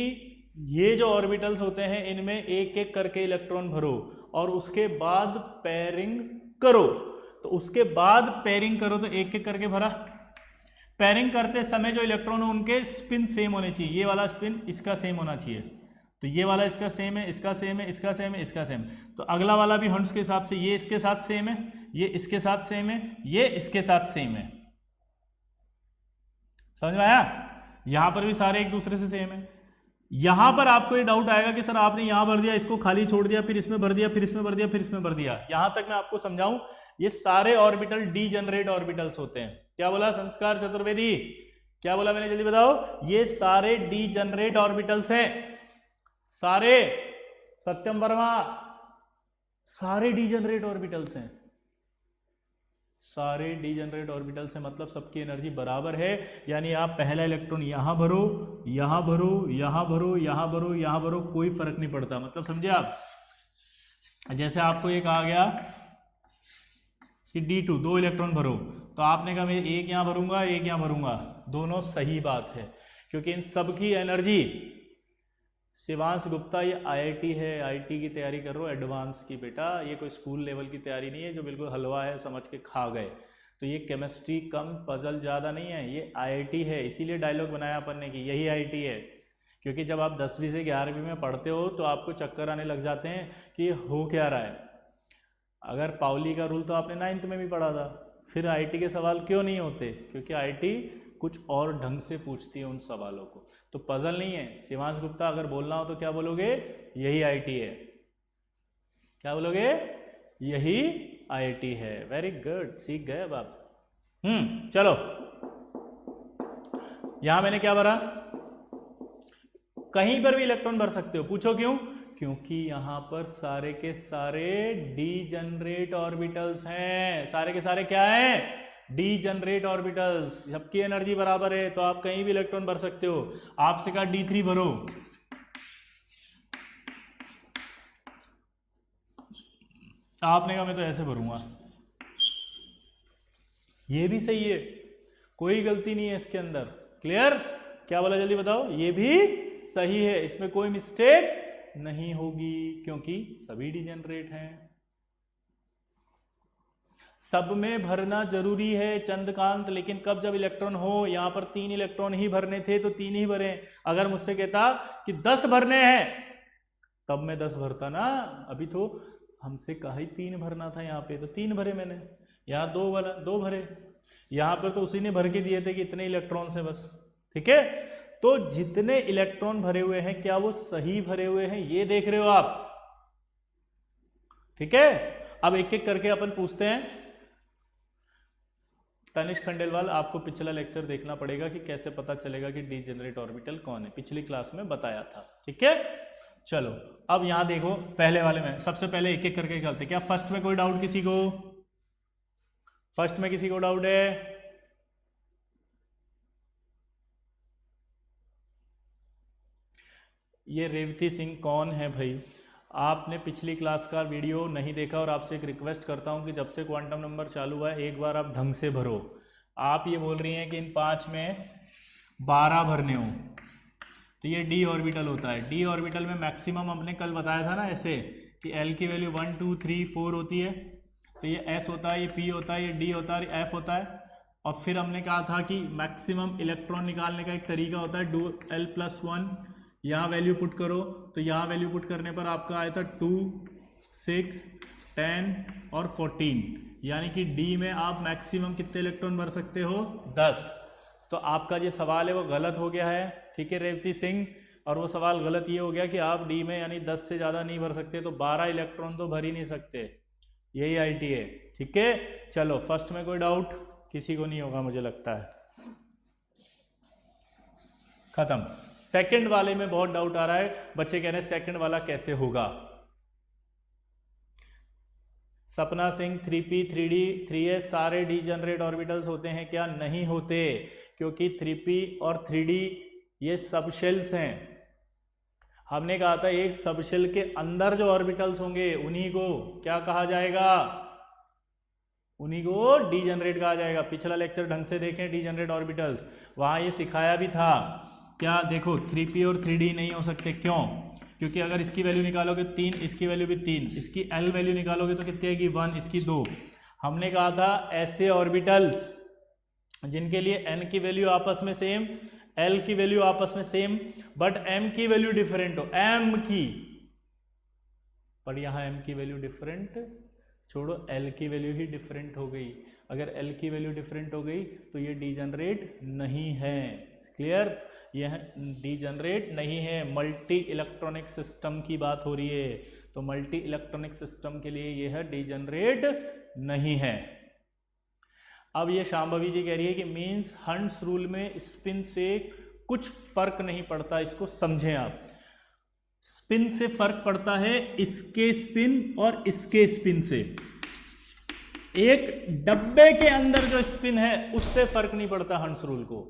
S1: ये जो ऑर्बिटल्स होते हैं इनमें एक एक करके इलेक्ट्रॉन भरो और उसके बाद पेयरिंग करो। तो उसके बाद पेयरिंग करो, तो एक एक करके भरा। पेयरिंग करते समय जो इलेक्ट्रॉन हो उनके स्पिन सेम होने चाहिए। ये वाला स्पिन इसका सेम होना चाहिए, तो ये वाला इसका सेम है, इसका सेम है, इसका सेम है, इसका सेम। तो अगला वाला भी हंट्स के हिसाब से ये इसके साथ सेम है, ये इसके साथ सेम है, ये इसके साथ सेम है। समझ में आया? यहां पर भी सारे एक दूसरे से सेम है। यहां पर आपको ये डाउट आएगा कि सर आपने यहां भर दिया, इसको खाली छोड़ दिया, फिर इसमें भर दिया, फिर इसमें भर दिया, फिर इसमें भर दिया। यहां तक मैं आपको समझाऊं, ये सारे ऑर्बिटल डीजनरेट ऑर्बिटल्स होते हैं। क्या बोला संस्कार चतुर्वेदी? क्या बोला मैंने, जल्दी बताओ? ये सारे डीजनरेट ऑर्बिटल्स हैं, सारे। सत्यम वर्मा, सारे डीजनरेट ऑर्बिटल्स हैं, सारे डीजनरेट ऑर्बिटल से, मतलब सबकी एनर्जी बराबर है। यानी आप पहला इलेक्ट्रॉन यहां भरो, यहां भरो, यहां भरो, यहां भरो, यहां भरो, कोई फर्क नहीं पड़ता। मतलब समझे आप? जैसे आपको एक आ गया कि D2 2 इलेक्ट्रॉन भरो, तो आपने कहा मैं एक यहां भरूंगा, एक यहां भरूंगा, दोनों सही बात है, क्योंकि इन सबकी एनर्जी। शिवांश गुप्ता, ये आईआईटी है, आईटी की तैयारी कर रहे हो एडवांस की बेटा, ये कोई स्कूल लेवल की तैयारी नहीं है जो बिल्कुल हलवा है समझ के खा गए। तो ये केमिस्ट्री कम, पजल ज़्यादा नहीं है, ये आईआईटी है। इसीलिए डायलॉग बनाया अपन ने कि यही आईआईटी है, क्योंकि जब आप 10वीं से 11वीं में पढ़ते हो तो आपको चक्कर आने लग जाते हैं कि ये हो क्या रहा है। अगर पाउली का रूल तो आपने 9th में भी पढ़ा था, फिर आईआईटी के सवाल क्यों नहीं होते? क्योंकि आईआईटी कुछ और ढंग से पूछती है उन सवालों को। तो पजल नहीं है। शिवांश गुप्ता अगर बोलना हो तो क्या बोलोगे? यही आईआईटी है। क्या बोलोगे? यही आईआईटी है। वेरी गुड, सीख गए अब आप। चलो, यहां मैंने क्या भरा? कहीं पर भी इलेक्ट्रॉन भर सकते हो। पूछो क्यों? क्योंकि यहां पर सारे के सारे डीजनरेट ऑर्बिटल्स हैं। सारे के सारे क्या हैं? Degenerate orbitals. सबकी एनर्जी बराबर है, तो आप कहीं भी इलेक्ट्रॉन भर सकते हो। आपसे कहा D3 भरो, आपने कहा मैं तो ऐसे भरूंगा। ये भी सही है, कोई गलती नहीं है इसके अंदर। क्लियर? क्या बोला, जल्दी बताओ? ये भी सही है, इसमें कोई मिस्टेक नहीं होगी, क्योंकि सभी डीजनरेट हैं। सब में भरना जरूरी है चंद्रकांत, लेकिन कब? जब इलेक्ट्रॉन हो। यहां पर 3 इलेक्ट्रॉन ही भरने थे तो 3 ही भरे। अगर मुझसे कहता कि 10 भरने हैं तब मैं 10 भरता ना। अभी तो हमसे कहा ही 3 भरना था यहाँ पे, तो 3 भरे मैंने। यहाँ 2 भरे। यहां पर तो उसी ने भर के दिए थे कि इतने इलेक्ट्रॉन्स हैं बस, ठीक है। तो जितने इलेक्ट्रॉन भरे हुए हैं क्या वो सही भरे हुए हैं, ये देख रहे हो आप, ठीक है। अब एक एक करके अपन पूछते हैं। तनिष्क खंडेलवाल, आपको पिछला लेक्चर देखना पड़ेगा कि कैसे पता चलेगा कि डीजेनरेट ऑर्बिटल कौन है, पिछली क्लास में बताया था, ठीक है। चलो अब यहां देखो, पहले वाले में सबसे पहले एक एक करके करते। क्या फर्स्ट में कोई डाउट किसी को? फर्स्ट में किसी को डाउट है? ये रेवती सिंह कौन है भाई? आपने पिछली क्लास का वीडियो नहीं देखा और आपसे एक रिक्वेस्ट करता हूं कि जब से क्वांटम नंबर चालू हुआ है एक बार आप ढंग से भरो। आप ये बोल रही हैं कि इन 5 में 12 भरने हो, तो ये डी ऑर्बिटल होता है। डी ऑर्बिटल में मैक्सिमम हमने कल बताया था ना ऐसे कि एल की वैल्यू 1 2 3 4 होती है, तो ये एस होता है, ये पी होता है, ये डी होता है, एफ होता है। और फिर हमने कहा था कि मैक्सिमम इलेक्ट्रॉन निकालने का एक तरीका होता है, डू L+1, यहाँ वैल्यू पुट करो, तो यहाँ वैल्यू पुट करने पर आपका आया था 2 6 10 और 14, यानी कि डी में आप मैक्सिमम कितने इलेक्ट्रॉन भर सकते हो? 10। तो आपका जो सवाल है वो गलत हो गया है, ठीक है रेवती सिंह। और वो सवाल गलत ये हो गया कि आप डी में यानी 10 से ज़्यादा नहीं भर सकते, तो 12 इलेक्ट्रॉन तो भर ही नहीं सकते, यही आईटी है, ठीक है। चलो फर्स्ट में कोई डाउट किसी को नहीं होगा मुझे लगता है, खत्म। सेकंड वाले में बहुत डाउट आ रहा है, बच्चे कह रहे हैं सेकंड वाला कैसे होगा। सपना सिंह 3p 3d 3s सारे डीजनरेट ऑर्बिटल्स होते हैं क्या? नहीं होते, क्योंकि 3p और 3d ये सबशेल्स हैं। हमने कहा था एक सबशेल के अंदर जो ऑर्बिटल्स होंगे उन्हीं को क्या कहा जाएगा? उन्हीं को डीजनरेट कहा जाएगा। पिछला लेक्चर ढंग से देखें, डीजनरेट ऑर्बिटल्स, वहां ये सिखाया भी था। क्या देखो 3p और 3d नहीं हो सकते, क्यों? क्योंकि अगर इसकी वैल्यू निकालोगे 3, इसकी वैल्यू भी 3, इसकी L वैल्यू निकालोगे तो कितनी आएगी? 1, इसकी 2। हमने कहा था ऐसे ऑर्बिटल्स जिनके लिए n की वैल्यू आपस में सेम, L की वैल्यू आपस में सेम, बट m की वैल्यू डिफरेंट हो, m की, पर यहाँ m की वैल्यू डिफरेंट छोड़ो, L की वैल्यू ही डिफरेंट हो गई। अगर L की वैल्यू डिफरेंट हो गई तो ये डीजनरेट नहीं है, क्लियर? यह डीजनरेट नहीं है। मल्टी इलेक्ट्रॉनिक सिस्टम की बात हो रही है, तो मल्टी इलेक्ट्रॉनिक सिस्टम के लिए यह डीजनरेट नहीं है। अब ये शांभवी जी कह रही है कि मींस हंट्स रूल में स्पिन से कुछ फर्क नहीं पड़ता, इसको समझें आप। स्पिन से फर्क पड़ता है इसके स्पिन और इसके स्पिन से। एक डब्बे के अंदर जो स्पिन है उससे फर्क नहीं पड़ता हंट्स रूल को।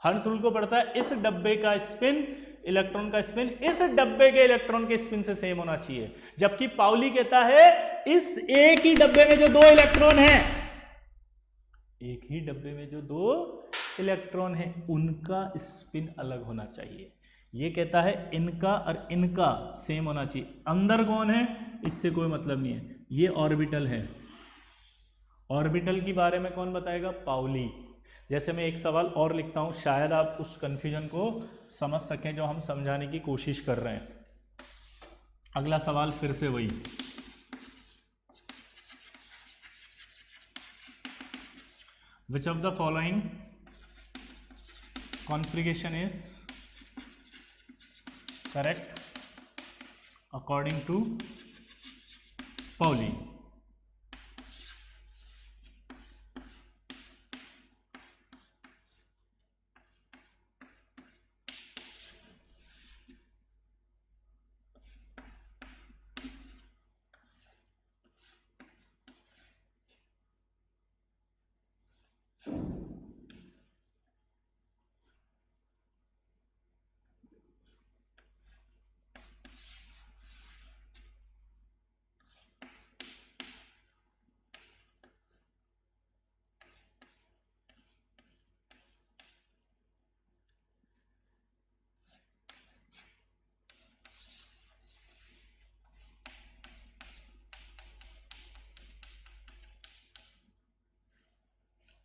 S1: हंट्स रूल को पड़ता है इस डब्बे का स्पिन, इलेक्ट्रॉन का स्पिन इस डब्बे के इलेक्ट्रॉन के स्पिन से सेम होना चाहिए। जबकि पाउली कहता है इस एक ही डब्बे में जो 2 इलेक्ट्रॉन हैं, एक ही डब्बे में जो 2 इलेक्ट्रॉन हैं उनका स्पिन अलग होना चाहिए। ये कहता है इनका और इनका सेम होना चाहिए। अंदर कौन है इससे कोई मतलब नहीं है, ये ऑर्बिटल है। ऑर्बिटल के बारे में कौन बताएगा? पाउली। जैसे मैं एक सवाल और लिखता हूं, शायद आप उस कंफ्यूजन को समझ सकें जो हम समझाने की कोशिश कर रहे हैं। अगला सवाल फिर से वही, which of the following configuration is correct according to Pauli?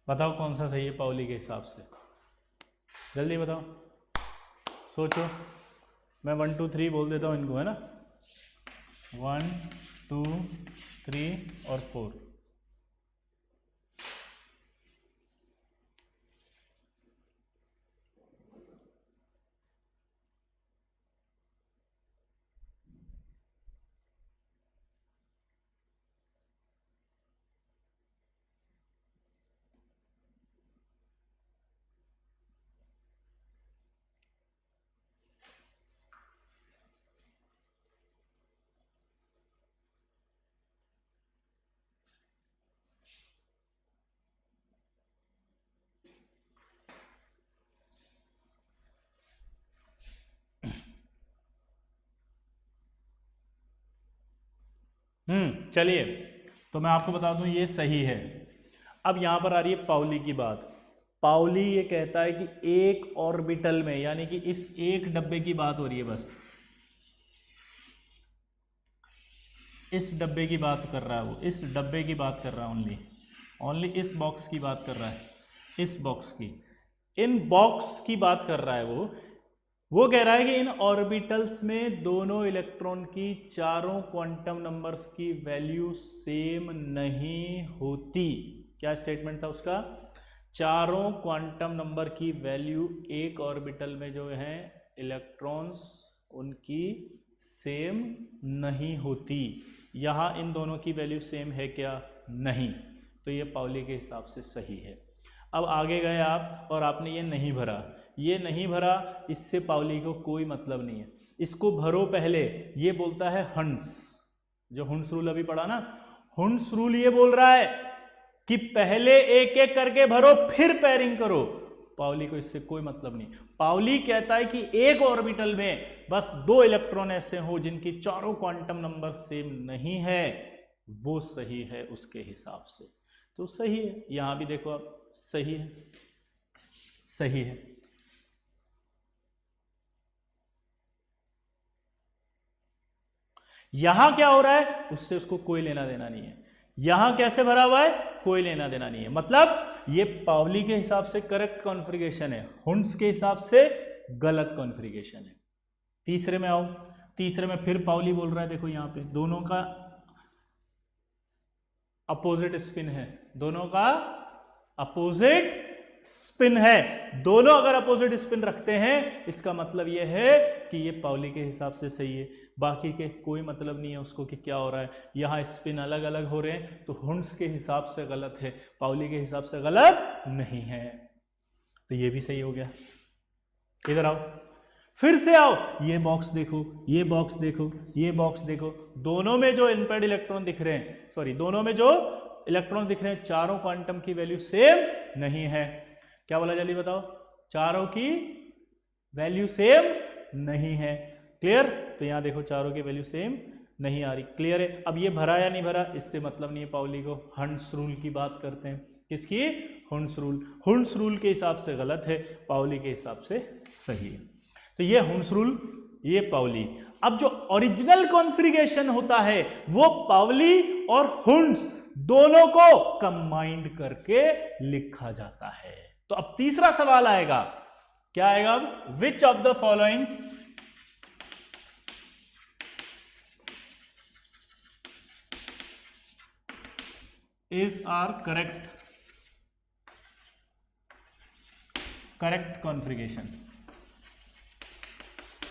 S1: बताओ कौन सा सही है पाउली के हिसाब से, जल्दी बताओ, सोचो। मैं 1 2 3 बोल देता हूँ इनको, है ना? 1 2 3 और 4। चलिए, तो मैं आपको बता दूं ये सही है। अब यहां पर आ रही है पाउली की बात। पाउली ये कहता है कि एक ऑर्बिटल में, यानी कि इस एक डब्बे की बात हो रही है, बस इस डब्बे की बात कर रहा है वो, इस डब्बे की बात कर रहा है, ओनली इस बॉक्स की बात कर रहा है, इस बॉक्स की, इन बॉक्स की बात कर रहा है वो कह रहा है कि इन ऑर्बिटल्स में दोनों इलेक्ट्रॉन की चारों क्वांटम नंबर्स की वैल्यू सेम नहीं होती। क्या स्टेटमेंट था उसका? चारों क्वांटम नंबर की वैल्यू एक ऑर्बिटल में जो है इलेक्ट्रॉन्स उनकी सेम नहीं होती। यहां इन दोनों की वैल्यू सेम है क्या? नहीं। तो ये पाउली के हिसाब से सही है। अब आगे गए आप और आपने ये नहीं भरा, ये नहीं भरा, इससे पाउली को कोई मतलब नहीं है। इसको भरो पहले। ये बोलता है हंस, जो हुंस रूल अभी पढ़ा ना, हुंस रूल ये बोल रहा है कि पहले एक एक करके भरो फिर पेयरिंग करो। पाउली को इससे कोई मतलब नहीं। पाउली कहता है कि एक ऑर्बिटल में बस दो इलेक्ट्रॉन ऐसे हो जिनकी चारों क्वांटम नंबर सेम नहीं है, वो सही है उसके हिसाब से। तो सही है, यहां भी देखो आप, सही है, सही है। यहां क्या हो रहा है उससे उसको कोई लेना देना नहीं है। यहां कैसे भरा हुआ है कोई लेना देना नहीं है। मतलब ये पाउली के हिसाब से करेक्ट कॉन्फ़िगरेशन है, हुंस के हिसाब से गलत कॉन्फ़िगरेशन है। तीसरे में आओ, तीसरे में फिर पाउली बोल रहा है, देखो यहां पे दोनों का अपोजिट स्पिन है, दोनों का अपोजिट स्पिन है। दोनों अगर अपोजिट स्पिन रखते हैं इसका मतलब यह है कि ये पाउली के हिसाब से सही है। बाकी के कोई मतलब नहीं है उसको कि क्या हो रहा है। यहाँ स्पिन अलग अलग हो रहे हैं तो हुंस के हिसाब से गलत है, पाउली के हिसाब से गलत नहीं है। तो ये भी सही हो गया। इधर आओ, फिर से आओ, ये बॉक्स देखो, ये बॉक्स देखो, ये बॉक्स देखो, दोनों में जो इनपेड इलेक्ट्रॉन दिख रहे हैं, सॉरी दोनों में जो इलेक्ट्रॉन दिख रहे हैं, चारों क्वांटम की वैल्यू सेम नहीं है। क्या बोला जल्दी बताओ? चारों की वैल्यू सेम नहीं है। क्लियर? तो यहां देखो चारों की वैल्यू सेम नहीं आ रही। क्लियर है? अब ये भरा या नहीं भरा इससे मतलब नहीं है पाउली को। हंस रूल की बात करते हैं। किसकी? हुंस रूल। हुंस रूल के हिसाब से गलत है, पाउली के हिसाब से सही है। तो ये हुंस रूल, ये पाउली। अब जो ओरिजिनल कॉन्फ़िगरेशन होता है वो पाउली और हुंस दोनों को कंबाइंड करके लिखा जाता है। तो अब तीसरा सवाल आएगा, क्या आएगा अब? Which of the following is are correct configuration.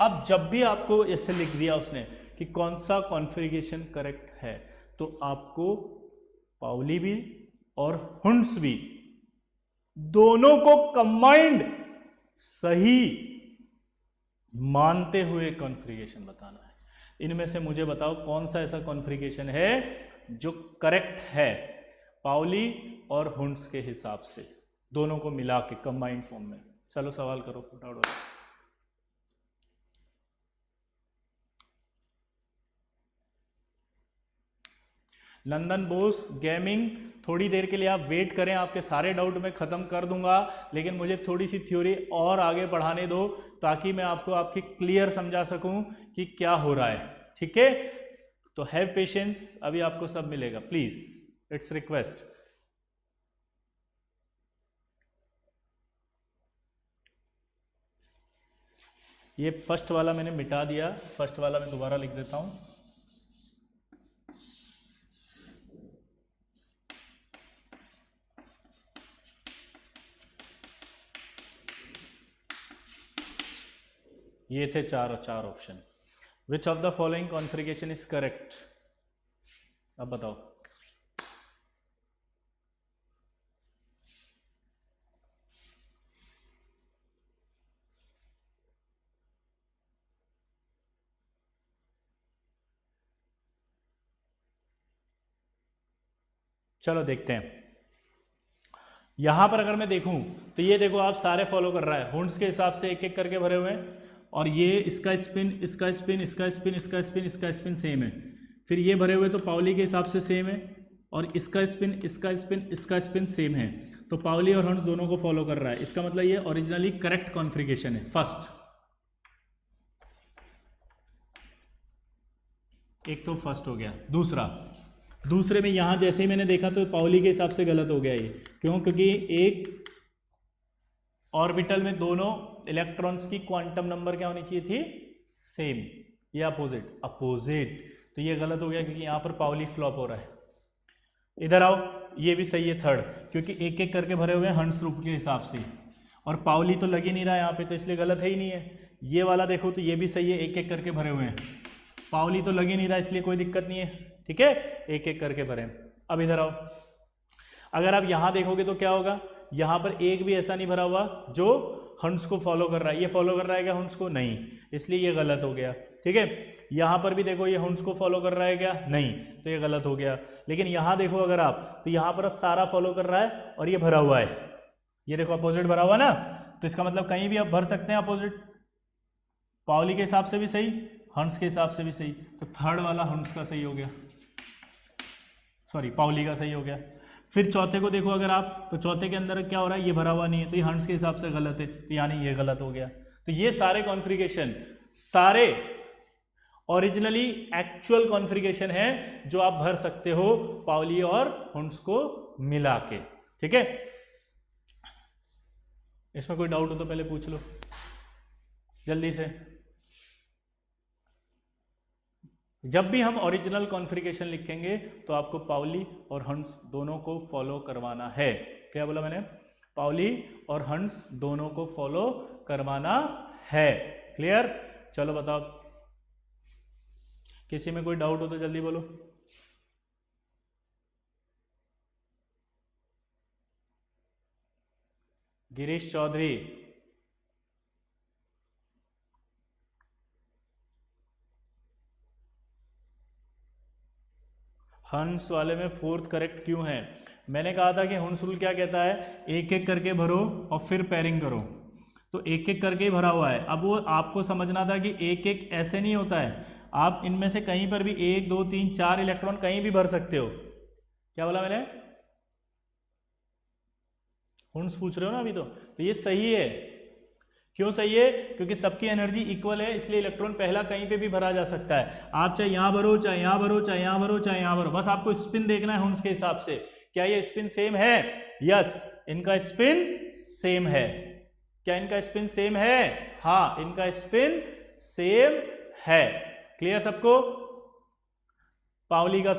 S1: अब जब भी आपको ऐसे लिख दिया उसने कि कौन सा कॉन्फ़िगरेशन करेक्ट है, तो आपको पाउली भी और हुंस भी दोनों को कंबाइंड सही मानते हुए कॉन्फ़िगरेशन बताना है। इनमें से मुझे बताओ कौन सा ऐसा कॉन्फ़िगरेशन है जो करेक्ट है पाउली और हुंस के हिसाब से, दोनों को मिला के कंबाइंड फॉर्म में। चलो सवाल करो फटाफट। नंदन बोस गेमिंग, थोड़ी देर के लिए आप वेट करें, आपके सारे डाउट मैं ख़त्म कर दूंगा, लेकिन मुझे थोड़ी सी थ्योरी और आगे बढ़ाने दो ताकि मैं आपको आपकी क्लियर समझा सकूं कि क्या हो रहा है। ठीक है? तो हैव पेशेंस, अभी आपको सब मिलेगा, प्लीज़, इट्स रिक्वेस्ट। ये फर्स्ट वाला मैंने मिटा दिया, फर्स्ट वाला मैं दोबारा लिख देता हूं। ये थे चार option. Which of the following configuration is correct? अब बताओ। चलो देखते हैं। यहां पर अगर मैं देखूं तो ये देखो आप सारे फॉलो कर रहा है, हुंस के हिसाब से एक एक करके भरे हुए हैं, और ये इसका स्पिन, इसका स्पिन, इसका स्पिन, इसका स्पिन, इसका स्पिन सेम है। फिर ये भरे हुए तो पाउली के हिसाब से सेम है, और इसका स्पिन इसका स्पिन इसका स्पिन सेम है, तो पाउली और हंस दोनों को फॉलो कर रहा है। इसका मतलब ये ओरिजिनली करेक्ट कॉन्फ़िगरेशन है। फर्स्ट, एक तो फर्स्ट हो गया। दूसरे में यहां जैसे ही मैंने देखा तो पाउली के हिसाब से गलत हो गया ये। क्यों? क्योंकि एक ऑर्बिटल में दोनों इलेक्ट्रॉन्स की क्वांटम नंबर क्या होनी चाहिए थी? सेम। ये अपोजिट, तो ये गलत हो गया क्योंकि यहां पर पाउली फ्लॉप हो रहा है। इधर आओ, ये भी सही है थर्ड, क्योंकि एक एक करके भरे हुए हैं हंस रूप के हिसाब से, और पाउली तो लग ही नहीं रहा है यहाँ पे, तो इसलिए गलत है ही नहीं है। ये वाला देखो तो ये भी सही है, एक एक करके भरे हुए हैं, पाउली तो लग ही नहीं रहा, इसलिए कोई दिक्कत नहीं है। ठीक है, एक एक करके भरे। अब इधर आओ, अगर आप यहां देखोगे तो क्या होगा? यहां पर एक भी ऐसा नहीं भरा हुआ जो हंस को फॉलो कर रहा है। ये फॉलो कर रहा है क्या हंस को? नहीं, इसलिए ये गलत हो गया। ठीक है, यहां पर भी देखो ये हंस को फॉलो कर रहा है क्या? नहीं, तो ये गलत हो गया। लेकिन यहां देखो अगर आप, तो यहां पर अब सारा फॉलो कर रहा है और ये भरा हुआ है। ये देखो अपोजिट भरा हुआ ना, तो इसका मतलब कहीं भी आप भर सकते हैं अपोजिट। पाउली के हिसाब से भी सही, हंस के हिसाब से भी सही, तो थर्ड वाला हंस का सही हो गया, सॉरी पाउली का सही हो गया। फिर चौथे को देखो अगर आप, तो चौथे के अंदर क्या हो रहा है? ये भरा हुआ नहीं है, तो ये हंस के हिसाब से गलत है, तो यानी ये गलत हो गया। तो ये सारे कॉन्फ़िगरेशन सारे ओरिजिनली एक्चुअल कॉन्फ़िगरेशन है जो आप भर सकते हो पाउली और हंस को मिला के। ठीक है, इसमें कोई डाउट हो तो पहले पूछ लो जल्दी से। जब भी हम ओरिजिनल कॉन्फ़िगरेशन लिखेंगे तो आपको पाउली और हंस दोनों को फॉलो करवाना है। क्या बोला मैंने? पाउली और हंस दोनों को फॉलो करवाना है। क्लियर? चलो बताओ, किसी में कोई डाउट हो तो जल्दी बोलो। गिरीश चौधरी, हंस वाले में फोर्थ करेक्ट क्यों है? मैंने कहा था कि हंस रूल क्या कहता है? एक एक करके भरो और फिर पेयरिंग करो, तो एक एक करके ही भरा हुआ है। अब वो आपको समझना था कि एक एक ऐसे नहीं होता है, आप इनमें से कहीं पर भी 1 2 3 4 इलेक्ट्रॉन कहीं भी भर सकते हो। क्या बोला मैंने? हंस पूछ रहे हो ना अभी? तो ये सही है। क्यों सही है? क्योंकि सबकी एनर्जी इक्वल है, इसलिए इलेक्ट्रॉन पहला कहीं पे भी भरा जा सकता है। आप चाहे यहां भरो, चाहे यहां भरो, चाहे यहां भरो, चाहे यहां भरो, बस आपको स्पिन देखना है हंस के हिसाब से। क्या ये स्पिन सेम है? यस, इनका स्पिन सेम है। क्या इनका स्पिन सेम है? हाँ, इनका स्पिन सेम है। क्लियर सबको? पाउली का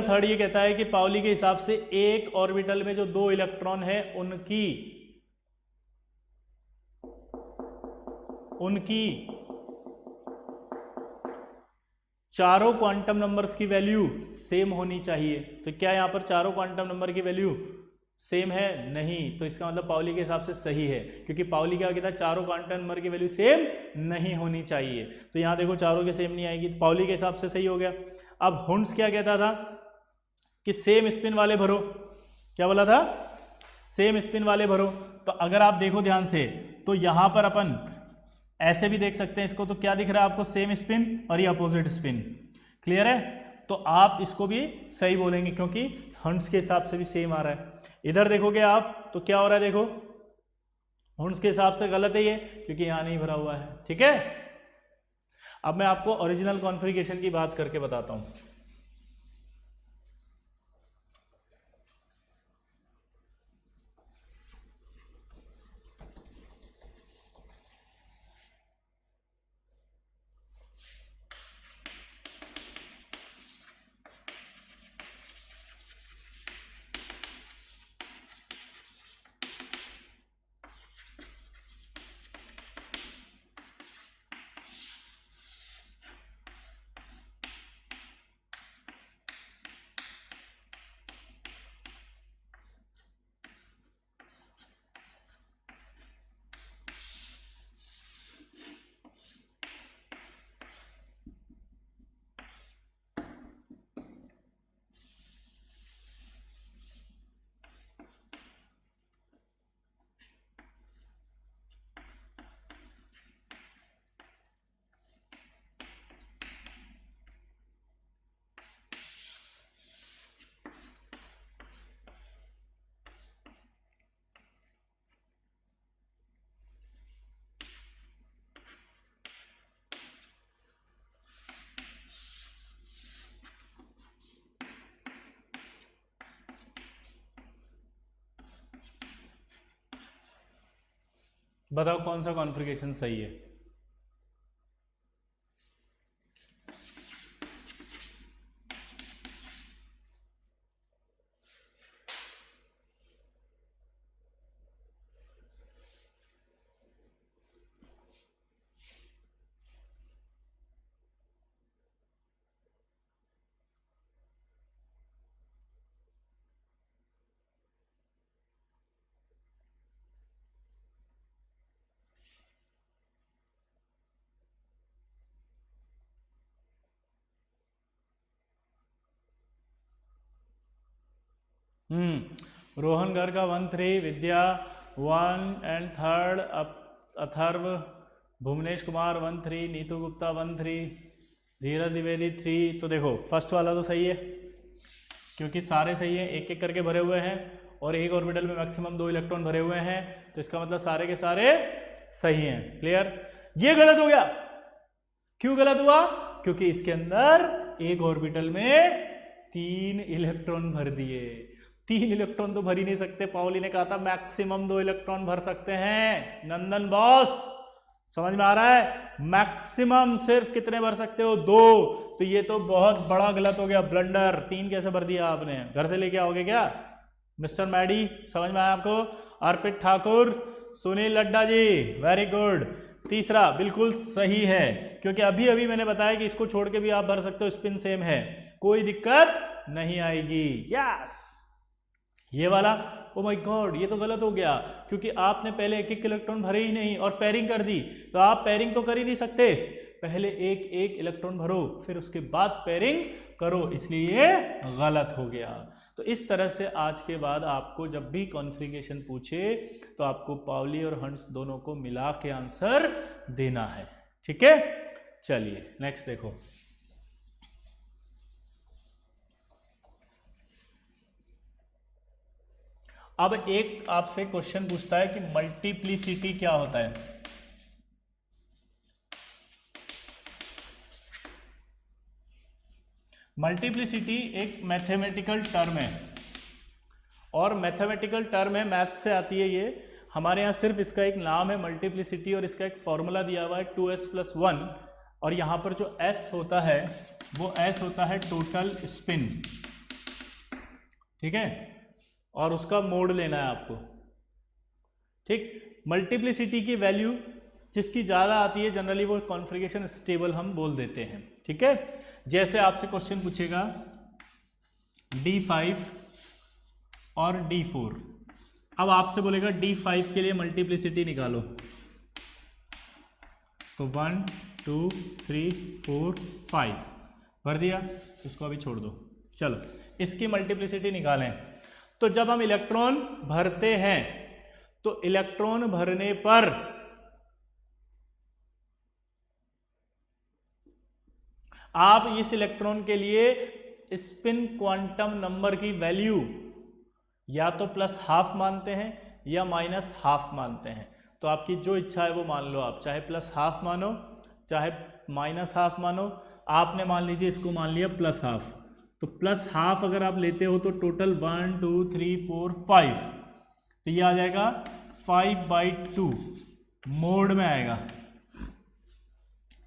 S1: थर्ड ये कहता है कि पाउली के हिसाब से एक ऑर्बिटल में जो 2 इलेक्ट्रॉन है उनकी चारों क्वांटम नंबर्स की वैल्यू सेम होनी चाहिए। तो क्या यहां पर चारों क्वांटम नंबर की वैल्यू सेम है? नहीं, तो इसका मतलब पाउली के हिसाब से सही है, क्योंकि पाउली क्या कहता है? चारों क्वांटम नंबर की वैल्यू सेम नहीं होनी चाहिए। तो यहां देखो चारों के सेम नहीं आएगी, तो पाउली के हिसाब से सही हो गया। अब हंस क्या कहता था? कि सेम स्पिन वाले भरो। क्या बोला था? सेम स्पिन वाले भरो। तो अगर आप देखो ध्यान से, तो यहां पर अपन ऐसे भी देख सकते हैं इसको, तो क्या दिख रहा है आपको? सेम स्पिन और ये अपोजिट स्पिन। क्लियर है? तो आप इसको भी सही बोलेंगे क्योंकि हंस के हिसाब से भी सेम आ रहा है। इधर देखोगे आप तो क्या हो रहा है? देखो हंस के हिसाब से गलत है ये, क्योंकि यहां नहीं भरा हुआ है। ठीक है, अब मैं आपको ओरिजिनल कॉन्फ़िगरेशन की बात करके बताता हूं। बताओ कौन सा कॉन्फ़िगरेशन सही है। रोहन गर्ग का 1-3, विद्या 1 एंड 3, अथर्व, भुवनेश कुमार 1-3, नीतू गुप्ता 1-3, धीरज द्विवेदी 3। तो देखो फर्स्ट वाला तो सही है क्योंकि सारे सही हैं, एक एक करके भरे हुए हैं और एक ऑर्बिटल में मैक्सिमम 2 इलेक्ट्रॉन भरे हुए हैं, तो इसका मतलब सारे के सारे सही हैं। क्लियर। ये गलत हो गया। क्यों गलत हुआ? क्योंकि इसके अंदर एक ऑर्बिटल में 3 इलेक्ट्रॉन भर दिए। 3 इलेक्ट्रॉन तो भर ही नहीं सकते। पाउली ने कहा था मैक्सिमम 2 इलेक्ट्रॉन भर सकते हैं। नंदन बॉस समझ में आ रहा है? मैक्सिमम सिर्फ कितने भर सकते हो? 2। तो ये तो बहुत बड़ा गलत हो गया, ब्लंडर। 3 कैसे भर दिया आपने? घर से लेके आओगे क्या मिस्टर मैडी? समझ में आया आपको? अर्पित ठाकुर, सुनील लड्डा जी, वेरी गुड। तीसरा बिल्कुल सही है क्योंकि अभी अभी मैंने बताया कि इसको छोड़ के भी आप भर सकते हो, स्पिन सेम है, कोई दिक्कत नहीं आएगी। यस। ये वाला ओ माय गॉड, ये तो गलत हो गया क्योंकि आपने पहले एक एक इलेक्ट्रॉन भरे ही नहीं और पेयरिंग कर दी। तो आप पेयरिंग तो कर ही नहीं सकते, पहले एक एक इलेक्ट्रॉन भरो फिर उसके बाद पेयरिंग करो, इसलिए ये गलत हो गया। तो इस तरह से आज के बाद आपको जब भी कॉन्फ़िगरेशन पूछे तो आपको पाउली और हंस दोनों को मिला के आंसर देना है। ठीक है, चलिए नेक्स्ट देखो। अब एक आपसे क्वेश्चन पूछता है कि मल्टीप्लिसिटी क्या होता है। मल्टीप्लिसिटी एक मैथमेटिकल टर्म है और मैथमेटिकल टर्म है, मैथ से आती है ये। हमारे यहाँ सिर्फ इसका एक नाम है मल्टीप्लिसिटी और इसका एक फॉर्मूला दिया हुआ है 2s+1 और यहाँ पर जो s होता है वो s होता है टोटल स्पिन। ठीक है, और उसका मोड लेना है आपको। ठीक, मल्टीप्लिसिटी की वैल्यू जिसकी ज़्यादा आती है जनरली वो कॉन्फ़िगरेशन स्टेबल हम बोल देते हैं। ठीक है, जैसे आपसे क्वेश्चन पूछेगा D5 और D4, अब आपसे बोलेगा D5 के लिए मल्टीप्लिसिटी निकालो, तो 1 2 3 4 5 भर दिया, इसको अभी छोड़ दो। चलो इसकी मल्टीप्लिसिटी निकालें। तो जब हम इलेक्ट्रॉन भरते हैं तो इलेक्ट्रॉन भरने पर आप इस इलेक्ट्रॉन के लिए स्पिन क्वांटम नंबर की वैल्यू या तो +½ मानते हैं या -½ मानते हैं। तो आपकी जो इच्छा है वो मान लो, आप चाहे +½ मानो चाहे -½ मानो। आपने मान लीजिए इसको मान लिया +½ तो +½ अगर आप लेते हो तो टोटल 1 2 3 4 5, तो ये आ जाएगा 5/2 मोड में आएगा।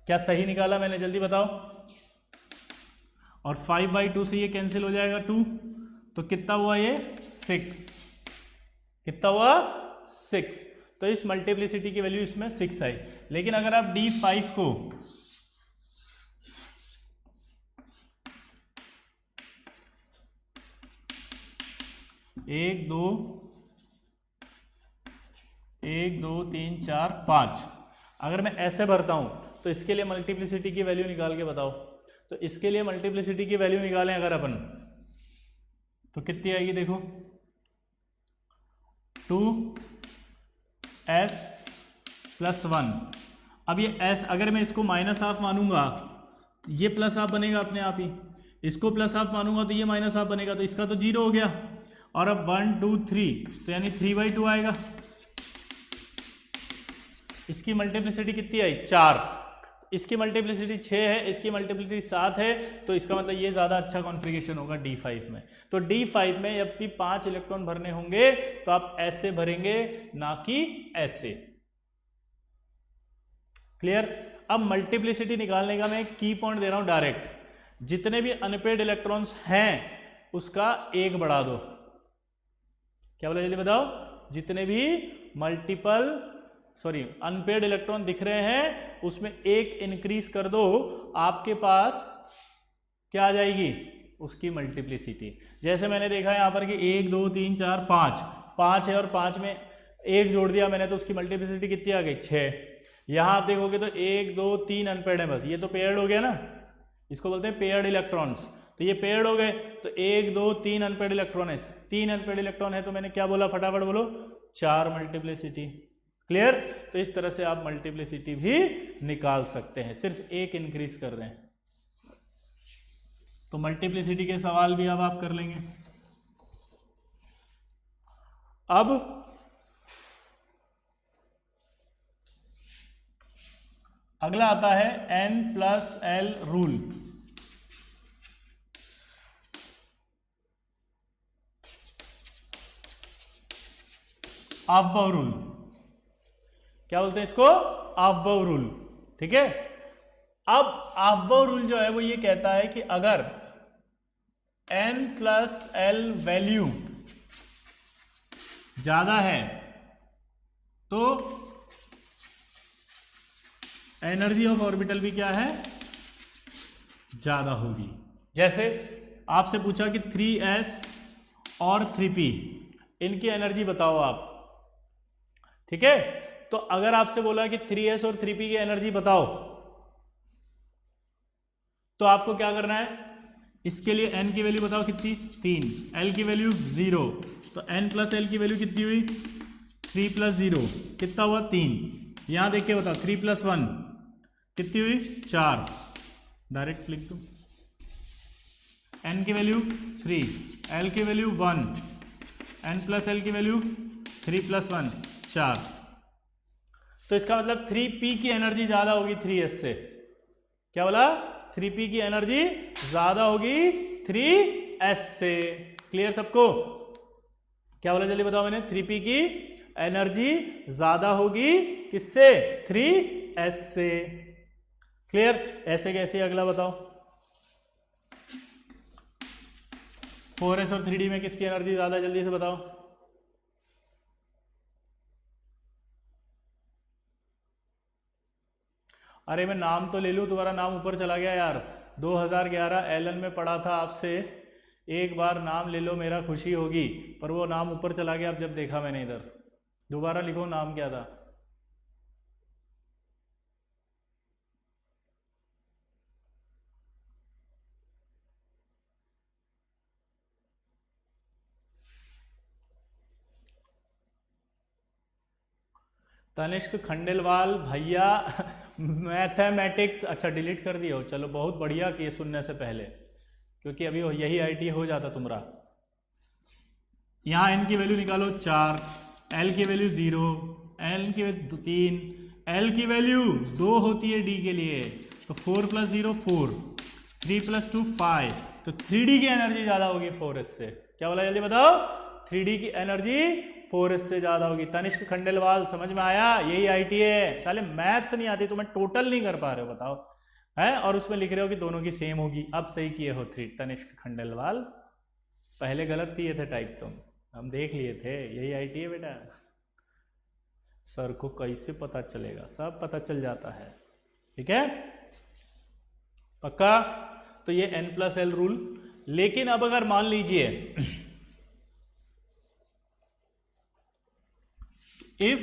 S1: क्या सही निकाला मैंने? जल्दी बताओ। और 5/2 से ये कैंसिल हो जाएगा 2, तो कितना हुआ ये? 6। कितना हुआ? 6। तो इस मल्टीप्लिसिटी की वैल्यू इसमें 6 आई। लेकिन अगर आप D5 को एक दो 3 4 5 अगर मैं ऐसे भरता हूं तो इसके लिए मल्टीप्लिसिटी की वैल्यू निकाल के बताओ। तो इसके लिए मल्टीप्लिसिटी की वैल्यू निकालें अगर अपन, तो कितनी आएगी? देखो 2s+1। अब ये s अगर मैं इसको -½ मानूंगा, ये +½ बनेगा अपने आप ही। इसको +½ मानूंगा तो ये -½ बनेगा, तो इसका तो 0 हो गया। और अब 1 2 3 तो यानी 3/2 आएगा। इसकी मल्टीप्लिसिटी कितनी आई? 4। इसकी मल्टीप्लिसिटी 6 है, इसकी मल्टीप्लिसिटी 7 है, तो इसका मतलब ये ज़्यादा अच्छा कॉन्फ़िगरेशन होगा D5 में। तो D5 में जब भी 5 इलेक्ट्रॉन भरने होंगे तो आप ऐसे भरेंगे, ना कि ऐसे। क्लियर। अब मल्टीप्लिसिटी निकालने का मैं एक की पॉइंट दे रहा हूं डायरेक्ट, जितने भी अनपेड इलेक्ट्रॉन्स हैं उसका एक बढ़ा दो। क्या बोला जल्दी बताओ, जितने भी अनपेड इलेक्ट्रॉन दिख रहे हैं उसमें एक इंक्रीज कर दो, आपके पास क्या आ जाएगी, उसकी मल्टीप्लिसिटी। जैसे मैंने देखा है यहां पर कि 1 2 3 4 5 है और 5 में एक जोड़ दिया मैंने तो उसकी मल्टीप्लिसिटी कितनी आ गई, 6। यहां आप देखोगे तो 1 2 3 अनपेड है बस, ये तो पेयर्ड हो गया ना, इसको बोलते हैं पेयर्ड इलेक्ट्रॉन्स। तो ये पेयर्ड हो गए, तो 1 2 3 अनपेड इलेक्ट्रॉन है, 3 अनपेड इलेक्ट्रॉन है, तो मैंने क्या बोला, फटाफट बोलो, 4 मल्टीप्लिसिटी। क्लियर। तो इस तरह से आप मल्टीप्लिसिटी भी निकाल सकते हैं, सिर्फ एक इंक्रीज कर दें। तो मल्टीप्लिसिटी के सवाल भी अब आप कर लेंगे। अब अगला आता है N+L रूल। ऑफ-बाउ रूल, क्या बोलते हैं इसको, ऑफ-बाउ रूल। ठीक है। अब ऑफ-बाउ रूल जो है वो ये कहता है कि अगर N+L वैल्यू ज्यादा है तो एनर्जी ऑफ ऑर्बिटल भी क्या है, ज्यादा होगी। जैसे आपसे पूछा कि 3s और 3p, इनकी एनर्जी बताओ आप। ठीक है। तो अगर आपसे बोला कि 3s और 3p की एनर्जी बताओ, तो आपको क्या करना है, इसके लिए n की वैल्यू बताओ कितनी, 3, l की वैल्यू 0, तो n+l की वैल्यू कितनी हुई, 3 + 0 कितना हुआ, 3। यहां देख के बताओ 3 + 1 कितनी हुई, 4। डायरेक्ट लिख दो, n की वैल्यू 3, l की वैल्यू 1, n+l की वैल्यू 3 + 1 4। तो इसका मतलब 3p की एनर्जी ज्यादा होगी 3s से। क्या बोला, 3p की एनर्जी ज्यादा होगी 3s से। क्लियर सबको, क्या बोला जल्दी बताओ मैंने, 3p की एनर्जी ज्यादा होगी किससे, 3s से। क्लियर। ऐसे कैसे, अगला बताओ, 4s और 3d में किसकी एनर्जी ज्यादा, जल्दी से बताओ। अरे मैं नाम तो ले लूं, तुम्हारा नाम ऊपर चला गया यार। 2011 एलन में पढ़ा था आपसे, एक बार नाम ले लो, मेरा खुशी होगी, पर वो नाम ऊपर चला गया अब जब देखा मैंने इधर। दोबारा लिखो, नाम क्या था। तनिष्क खंडेलवाल भैया मैथमेटिक्स, अच्छा डिलीट कर दिया हो, चलो बहुत बढ़िया कि ये सुनने से पहले, क्योंकि अभी यही आईटी हो जाता तुम्हारा। यहाँ n की वैल्यू निकालो 4, l की वैल्यू 0, l की वैल्यू 3, l की वैल्यू 2 होती है d के लिए, तो 4 + 0 4, 3 + 2 5, तो 3d की एनर्जी ज्यादा होगी 4s से। क्या बोला जल्दी बताओ, 3d की एनर्जी 4s से ज्यादा होगी। तनिष्क खंडेलवाल समझ में आया, यही आईटी है। साले मैथ्स नहीं आती, तुम्हें टोटल नहीं कर पा रहे हो, बताओ है, और उसमें लिख रहे हो कि दोनों की सेम होगी। अब सही किए हो 3, तनिष्क खंडेलवाल, पहले गलत किए थे टाइप, तुम हम देख लिए थे, यही आईटी है बेटा। सर को कैसे पता चलेगा, सब पता चल जाता है। ठीक है, पक्का। तो ये N+L रूल। लेकिन अब अगर मान लीजिए इफ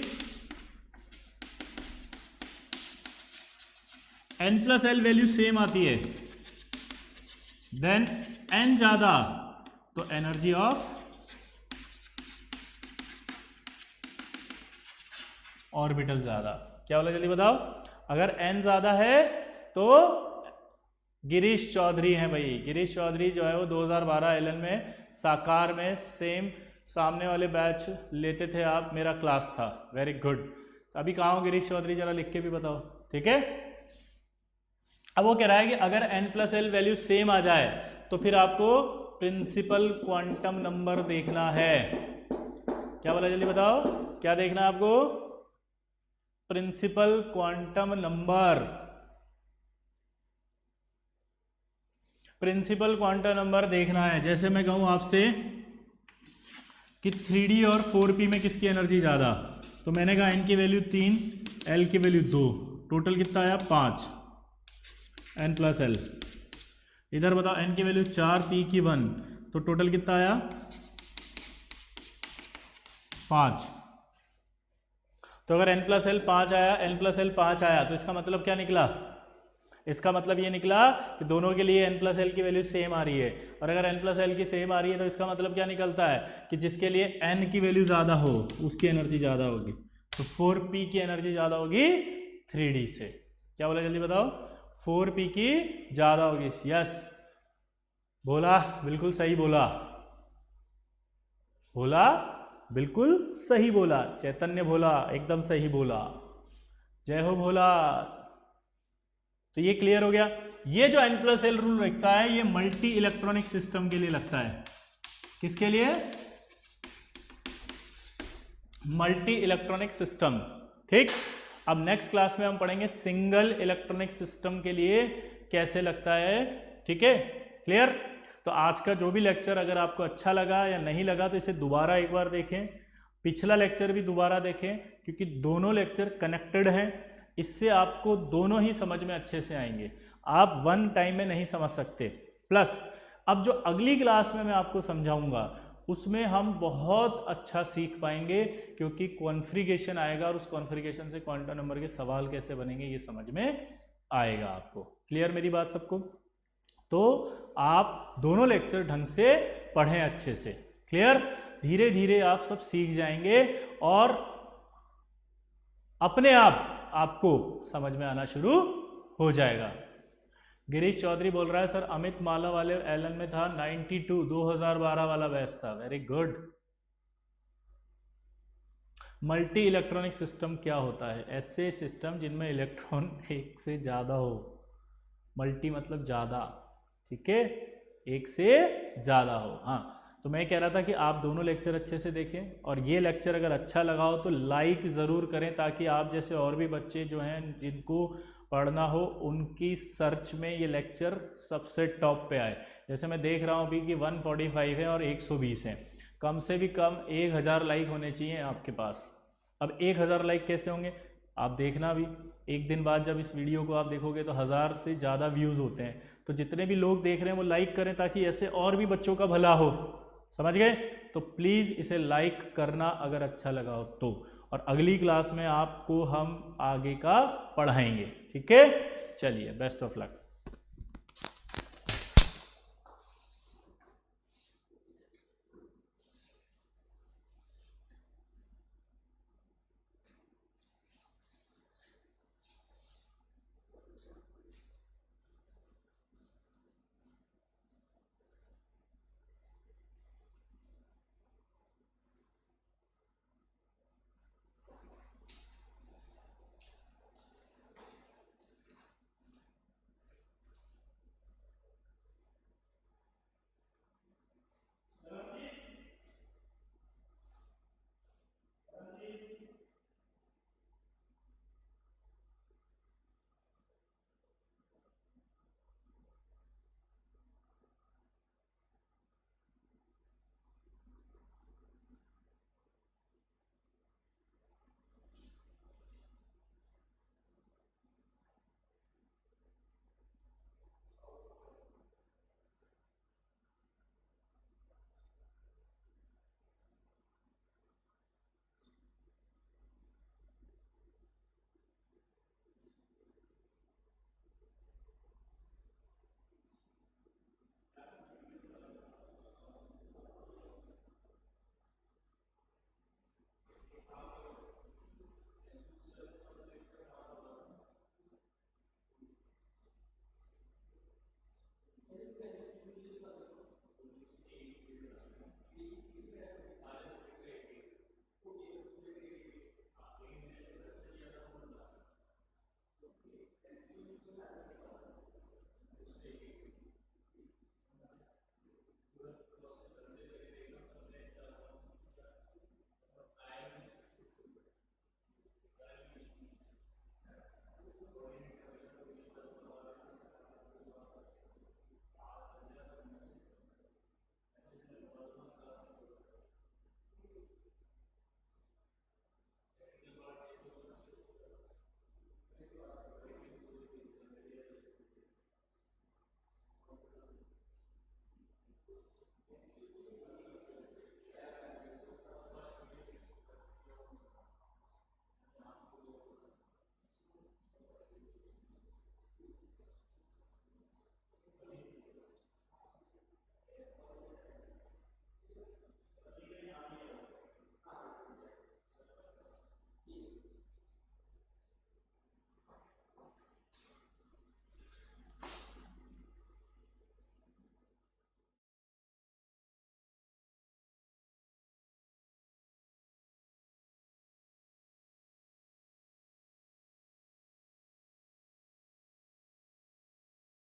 S1: N+L वैल्यू सेम आती है, देन n ज्यादा तो एनर्जी ऑफ ऑर्बिटल ज्यादा। क्या बोला जल्दी बताओ, अगर n ज्यादा है तो गिरीश चौधरी हैं भाई, गिरीश चौधरी जो है वो 2012 एलन में साकार में सेम सामने वाले बैच लेते थे आप, मेरा क्लास था। Very good. अभी कहाँ हो गिरीश चौधरी, जरा लिख के भी बताओ। ठीक है। अब वो कह रहा है कि अगर N+L वैल्यू सेम आ जाए तो फिर आपको प्रिंसिपल क्वांटम नंबर देखना है। क्या बोला जल्दी बताओ, क्या देखना है आपको, principal quantum number, principal quantum number देखना है। जैसे मैं कहूं आपसे कि 3D और 4P में किसकी एनर्जी ज़्यादा, तो मैंने कहा n की वैल्यू 3, l की वैल्यू 2, टोटल कितना आया 5, n प्लस l। इधर बताओ n की वैल्यू 4, p की 1, तो टोटल कितना आया 5। तो अगर n प्लस l 5 आया, n प्लस l 5 आया, तो इसका मतलब क्या निकला, इसका मतलब ये निकला कि दोनों के लिए n प्लस एल की वैल्यू सेम आ रही है। और अगर n प्लस एल की सेम आ रही है तो इसका मतलब क्या निकलता है कि जिसके लिए n की वैल्यू ज़्यादा हो उसकी एनर्जी ज़्यादा होगी। तो 4p की एनर्जी ज़्यादा होगी 3D से। क्या बोला जल्दी बताओ, 4p की ज़्यादा होगी। यस बोला, बिल्कुल सही बोला, बोला बिल्कुल सही बोला, चैतन्य बोला एकदम सही बोला, जय हो भोला। तो ये क्लियर हो गया। ये जो n प्लस एल रूल रखता है ये मल्टी इलेक्ट्रॉनिक सिस्टम के लिए लगता है। किसके लिए, मल्टी इलेक्ट्रॉनिक सिस्टम। ठीक, अब नेक्स्ट क्लास में हम पढ़ेंगे सिंगल इलेक्ट्रॉनिक सिस्टम के लिए कैसे लगता है। ठीक है, क्लियर। तो आज का जो भी लेक्चर अगर आपको अच्छा लगा या नहीं लगा तो इसे दोबारा एक बार देखें, पिछला लेक्चर भी दोबारा देखें, क्योंकि दोनों लेक्चर कनेक्टेड हैं। इससे आपको दोनों ही समझ में अच्छे से आएंगे, आप वन टाइम में नहीं समझ सकते। प्लस अब जो अगली क्लास में मैं आपको समझाऊंगा उसमें हम बहुत अच्छा सीख पाएंगे, क्योंकि कॉन्फ़िगरेशन आएगा और उस कॉन्फ़िगरेशन से क्वांटम नंबर के सवाल कैसे बनेंगे ये समझ में आएगा आपको। क्लियर मेरी बात सबको। तो आप दोनों लेक्चर ढंग से पढ़ें अच्छे से। क्लियर, धीरे धीरे आप सब सीख जाएंगे और अपने आप आपको समझ में आना शुरू हो जाएगा। गिरीश चौधरी बोल रहा है सर अमित माला वाले एलन में था 92, 2012 वाला बैच था। Very good. Multi electronic system क्या होता है, ऐसे सिस्टम जिनमें इलेक्ट्रॉन एक से ज़्यादा हो। मल्टी मतलब ज़्यादा, ठीक है, एक से ज़्यादा हो। हाँ, तो मैं कह रहा था कि आप दोनों लेक्चर अच्छे से देखें और ये लेक्चर अगर अच्छा लगा हो तो लाइक ज़रूर करें, ताकि आप जैसे और भी बच्चे जो हैं जिनको पढ़ना हो उनकी सर्च में ये लेक्चर सबसे टॉप पे आए। जैसे मैं देख रहा हूँ अभी कि 145 है और 120 हैं, कम से भी कम 1000 लाइक होने चाहिए आपके पास। अब 1000 लाइक कैसे होंगे आप देखना भी, एक दिन बाद जब इस वीडियो को आप देखोगे तो 1000 से ज़्यादा व्यूज़ होते हैं। तो जितने भी लोग देख रहे हैं वो लाइक करें ताकि ऐसे और भी बच्चों का भला हो। समझ गए? तो प्लीज़ इसे लाइक करना अगर अच्छा लगा हो तो। और अगली क्लास में आपको हम आगे का पढ़ाएंगे। ठीक है, चलिए, बेस्ट ऑफ लक।